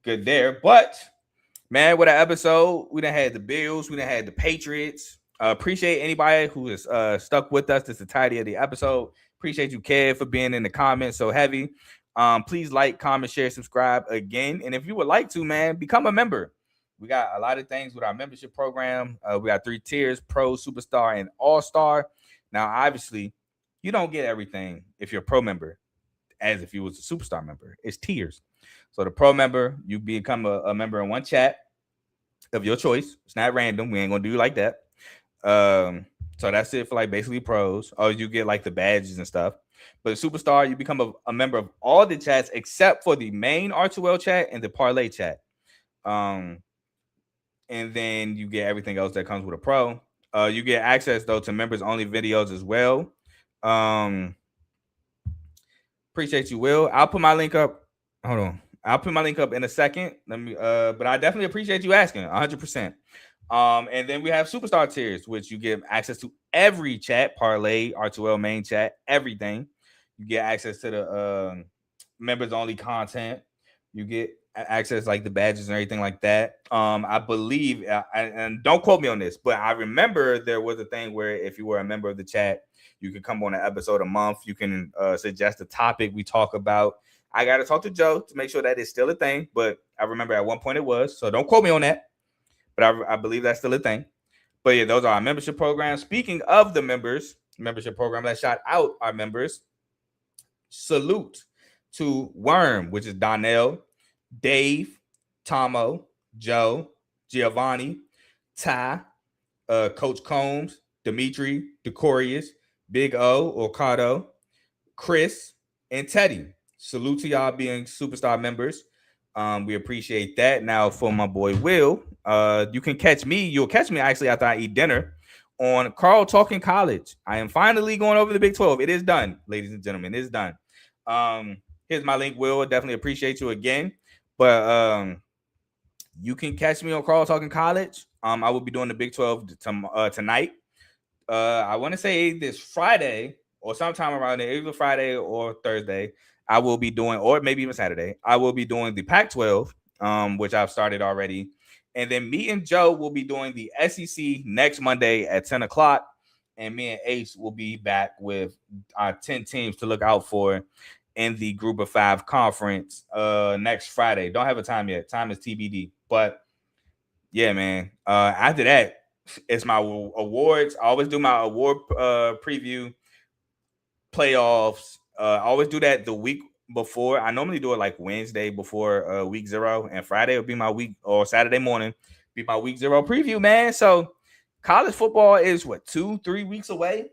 good there. But man, what an episode. We done had the Bills. We done had the Patriots. Appreciate anybody who is stuck with us this entirety of the episode. Appreciate you, Kev, for being in the comments so heavy. Please like, comment, share, subscribe again. And if you would like to, man, become a member. We got a lot of things with our membership program. We got 3 tiers, Pro, Superstar, and All-Star. Now, obviously, you don't get everything if you're a Pro member as if you was a Superstar member. It's tiers. So the Pro member, you become a member in one chat of your choice. It's not random. We ain't going to do like that. So that's it for like basically pros. Or you get like the badges and stuff. But the Superstar, you become a member of all the chats except for the main R2L chat and the parlay chat. And then you get everything else that comes with a pro. You get access though to members only videos as well. Appreciate you, Will. I'll put my link up. Hold on. I'll put my link up in a second. Let me but I definitely appreciate you asking 100%. And then we have Superstar tiers, which you get access to every chat, parlay, R2L main chat, everything. You get access to the members only content. You get access like the badges and everything like that. I believe, and don't quote me on this, but I remember there was a thing where if you were a member of the chat, you could come on an episode a month. You can suggest a topic we talk about. I got to talk to Joe to make sure that it's still a thing, but I remember at one point it was, so don't quote me on that, but I believe that's still a thing. But yeah, those are our membership programs. Speaking of the membership program, let's shout out our members. Salute to Worm, which is Donnell, Dave, Tomo, Joe, Giovanni, Ty, Coach Combs, Dimitri, Decorius, Big O, Ocado, Chris, and Teddy. Salute to y'all being superstar members. We appreciate that. Now for my boy Will, you can catch me. You'll catch me actually after I eat dinner on Carl Talking College. I am finally going over the Big 12. It is done, ladies and gentlemen. It is done. Here's my link, Will. Definitely appreciate you again. But you can catch me on Carl Talking College. I will be doing the Big 12 tonight. I want to say this Friday or sometime around there, either Friday or Thursday. I will be doing, or maybe even Saturday, I will be doing the Pac-12, which I've started already. And then me and Joe will be doing the SEC next Monday at 10 o'clock. And me and Ace will be back with our 10 teams to look out for in the Group of 5 conference next Friday. Don't have a time yet. Time is TBD. But yeah, man. After that, it's my awards. I always do my award preview, playoffs. I always do that the week before. I normally do it like Wednesday before week 0, and Friday will be my week, or Saturday morning be my week 0 preview, man. So college football is 2-3 weeks away.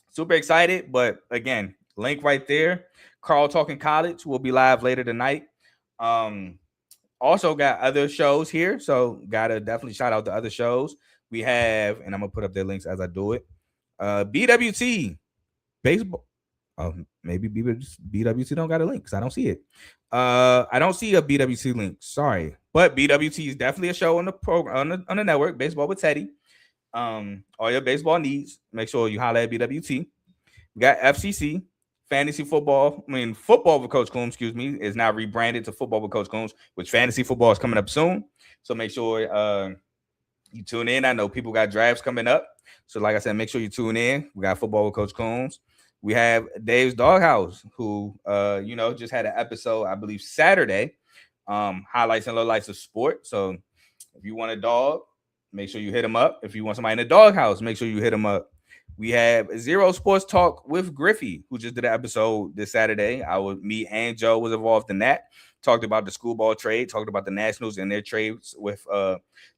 Super excited. But again, link right there. Carl Talking College will be live later tonight. Also got other shows here, so gotta definitely shout out the other shows we have, and I'm gonna put up their links as I do it. BWT baseball. Maybe BWT don't got a link because I don't see it. I don't see a BWT link. Sorry, but BWT is definitely a show on the program on the network. Baseball with Teddy. All your baseball needs, make sure you holler at BWT. We got FCC. Fantasy football, football with Coach Coombs, is now rebranded to Football with Coach Coombs, which fantasy football is coming up soon. So make sure you tune in. I know people got drafts coming up. So like I said, make sure you tune in. We got Football with Coach Coombs. We have Dave's Doghouse, who, just had an episode, I believe, Saturday, highlights and lowlights of sport. So if you want a dog, make sure you hit him up. If you want somebody in the doghouse, make sure you hit him up. We have Zero Sports Talk with Griffey, who just did an episode this Saturday. Me and Joe was involved in that. Talked about the school ball trade, talked about the Nationals and their trades with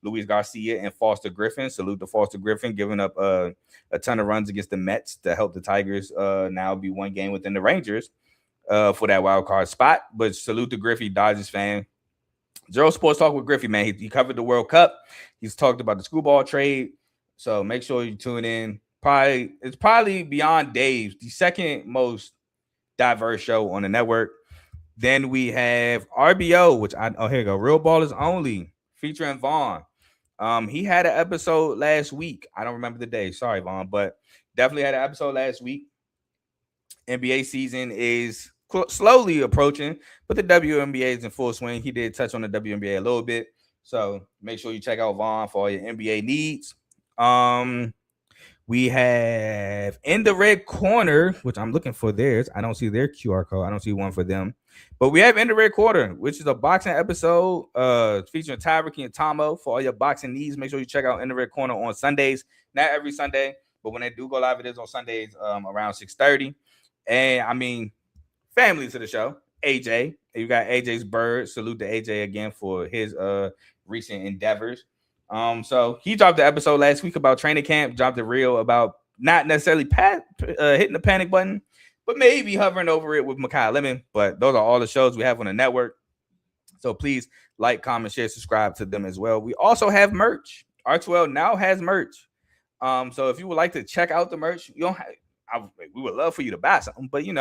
Luis Garcia and Foster Griffin. Salute to Foster Griffin, giving up a ton of runs against the Mets to help the Tigers now be one game within the Rangers for that wild card spot. But salute to Griffey, Dodgers fan. Zero Sports Talk with Griffey, man. He covered the World Cup. He's talked about the school ball trade. So make sure you tune in. It's probably beyond Dave's, the second most diverse show on the network. Then we have RBO, which here you go, Real Ballers Only, featuring Vaughn. He had an episode last week. I don't remember the day. Sorry, Vaughn, but definitely had an episode last week. NBA season is slowly approaching, but the WNBA is in full swing. He did touch on the WNBA a little bit. So make sure you check out Vaughn for all your NBA needs. We have In the Red Corner, which I'm looking for theirs. I don't see their QR code. I don't see one for them. But we have In the Red Corner, which is a boxing episode featuring Carl and Tomo for all your boxing needs. Make sure you check out In the Red Corner on Sundays. Not every Sunday, but when they do go live, it is on Sundays around 6:30. And, family to the show, AJ. You got AJ's Bird. Salute to AJ again for his recent endeavors. So he dropped the episode last week about training camp, dropped a reel about not necessarily hitting the panic button, but maybe hovering over it with Mekhi Lemon. But those are all the shows we have on the network. So please like, comment, share, subscribe to them as well. We also have merch. R2L now has merch. So if you would like to check out the merch, we would love for you to buy something, but you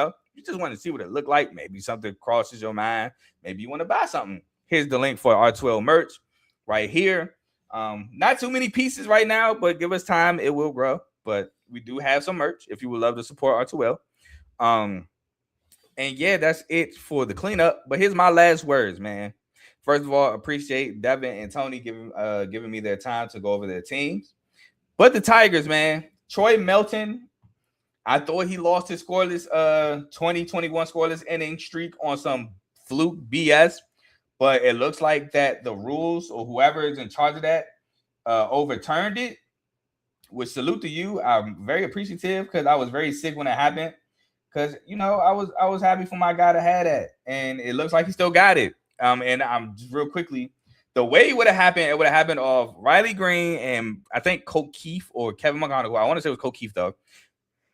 just want to see what it look like. Maybe something crosses your mind. Maybe you want to buy something. Here's the link for R2L merch right here. Not too many pieces right now, but give us time. It will grow, but we do have some merch if you would love to support R2L. And yeah, that's it for the cleanup. But here's my last words, man. First of all, appreciate Devinne and Tony giving me their time to go over their teams. But the Tigers, man, Troy Melton, I thought he lost his scoreless 2021 scoreless inning streak on some fluke BS, but it looks like that the rules or whoever is in charge of that overturned it. Which salute to you. I'm very appreciative because I was very sick when it happened. Because I was happy for my guy to have that, and it looks like he still got it. And I'm just real quickly, the way it would have happened off Riley Green and I think Colt Keith or Kevin McGonigal. I want to say it was Colt Keith though.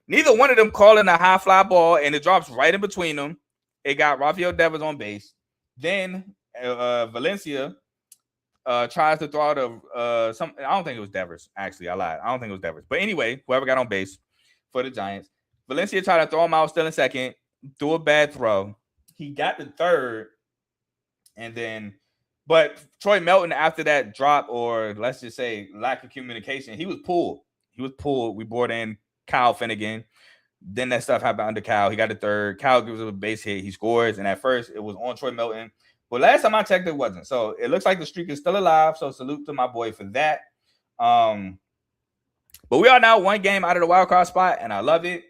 Neither one of them calling a high fly ball, and it drops right in between them. It got Rafael Devers on base. Then Valencia tries to throw out some. I don't think it was Devers. Actually, I lied. I don't think it was Devers. But anyway, whoever got on base for the Giants, Valencia tried to throw him out still in second. Threw a bad throw. He got the third, and then, but Troy Melton after that drop, or let's just say lack of communication, he was pulled. We brought in Kyle Finnegan. Then that stuff happened under Kyle. He got the third. Kyle gives him a base hit. He scores. And at first, it was on Troy Melton. But last time I checked, it wasn't. So it looks like the streak is still alive. So salute to my boy for that. But we are now one game out of the wild card spot, and I love it.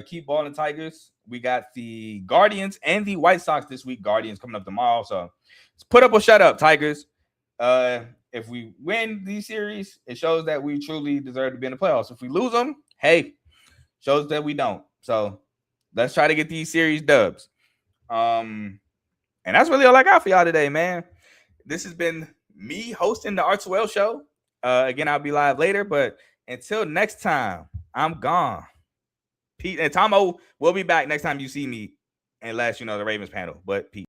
Keep balling, Tigers. We got the Guardians and the White Sox this week. Guardians coming up tomorrow. So let's put up or shut up, Tigers. If we win these series, it shows that we truly deserve to be in the playoffs. If we lose them, hey, shows that we don't. So let's try to get these series dubs. And that's really all I got for y'all today, man. This has been me hosting the R2L Show. Again, I'll be live later, but until next time, I'm gone. Pete and Tomo will be back next time you see me, unless the Ravens panel. But Pete.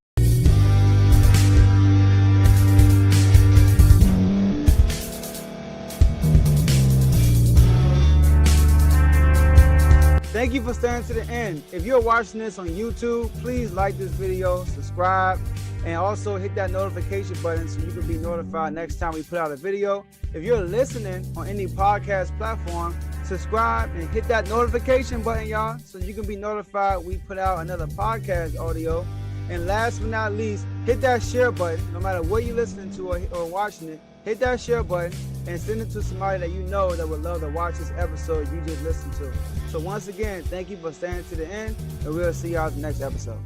Thank you for staying to the end. If you're watching this on YouTube, please like this video, subscribe, and also hit that notification button so you can be notified next time we put out a video. If you're listening on any podcast platform, subscribe and hit that notification button, y'all, so you can be notified we put out another podcast audio. And last but not least, hit that share button. No matter what you're listening to or watching it, hit that share button and send it to somebody that you know that would love to watch this episode you just listened to. So once again, thank you for staying to the end, and we'll see y'all in the next episode.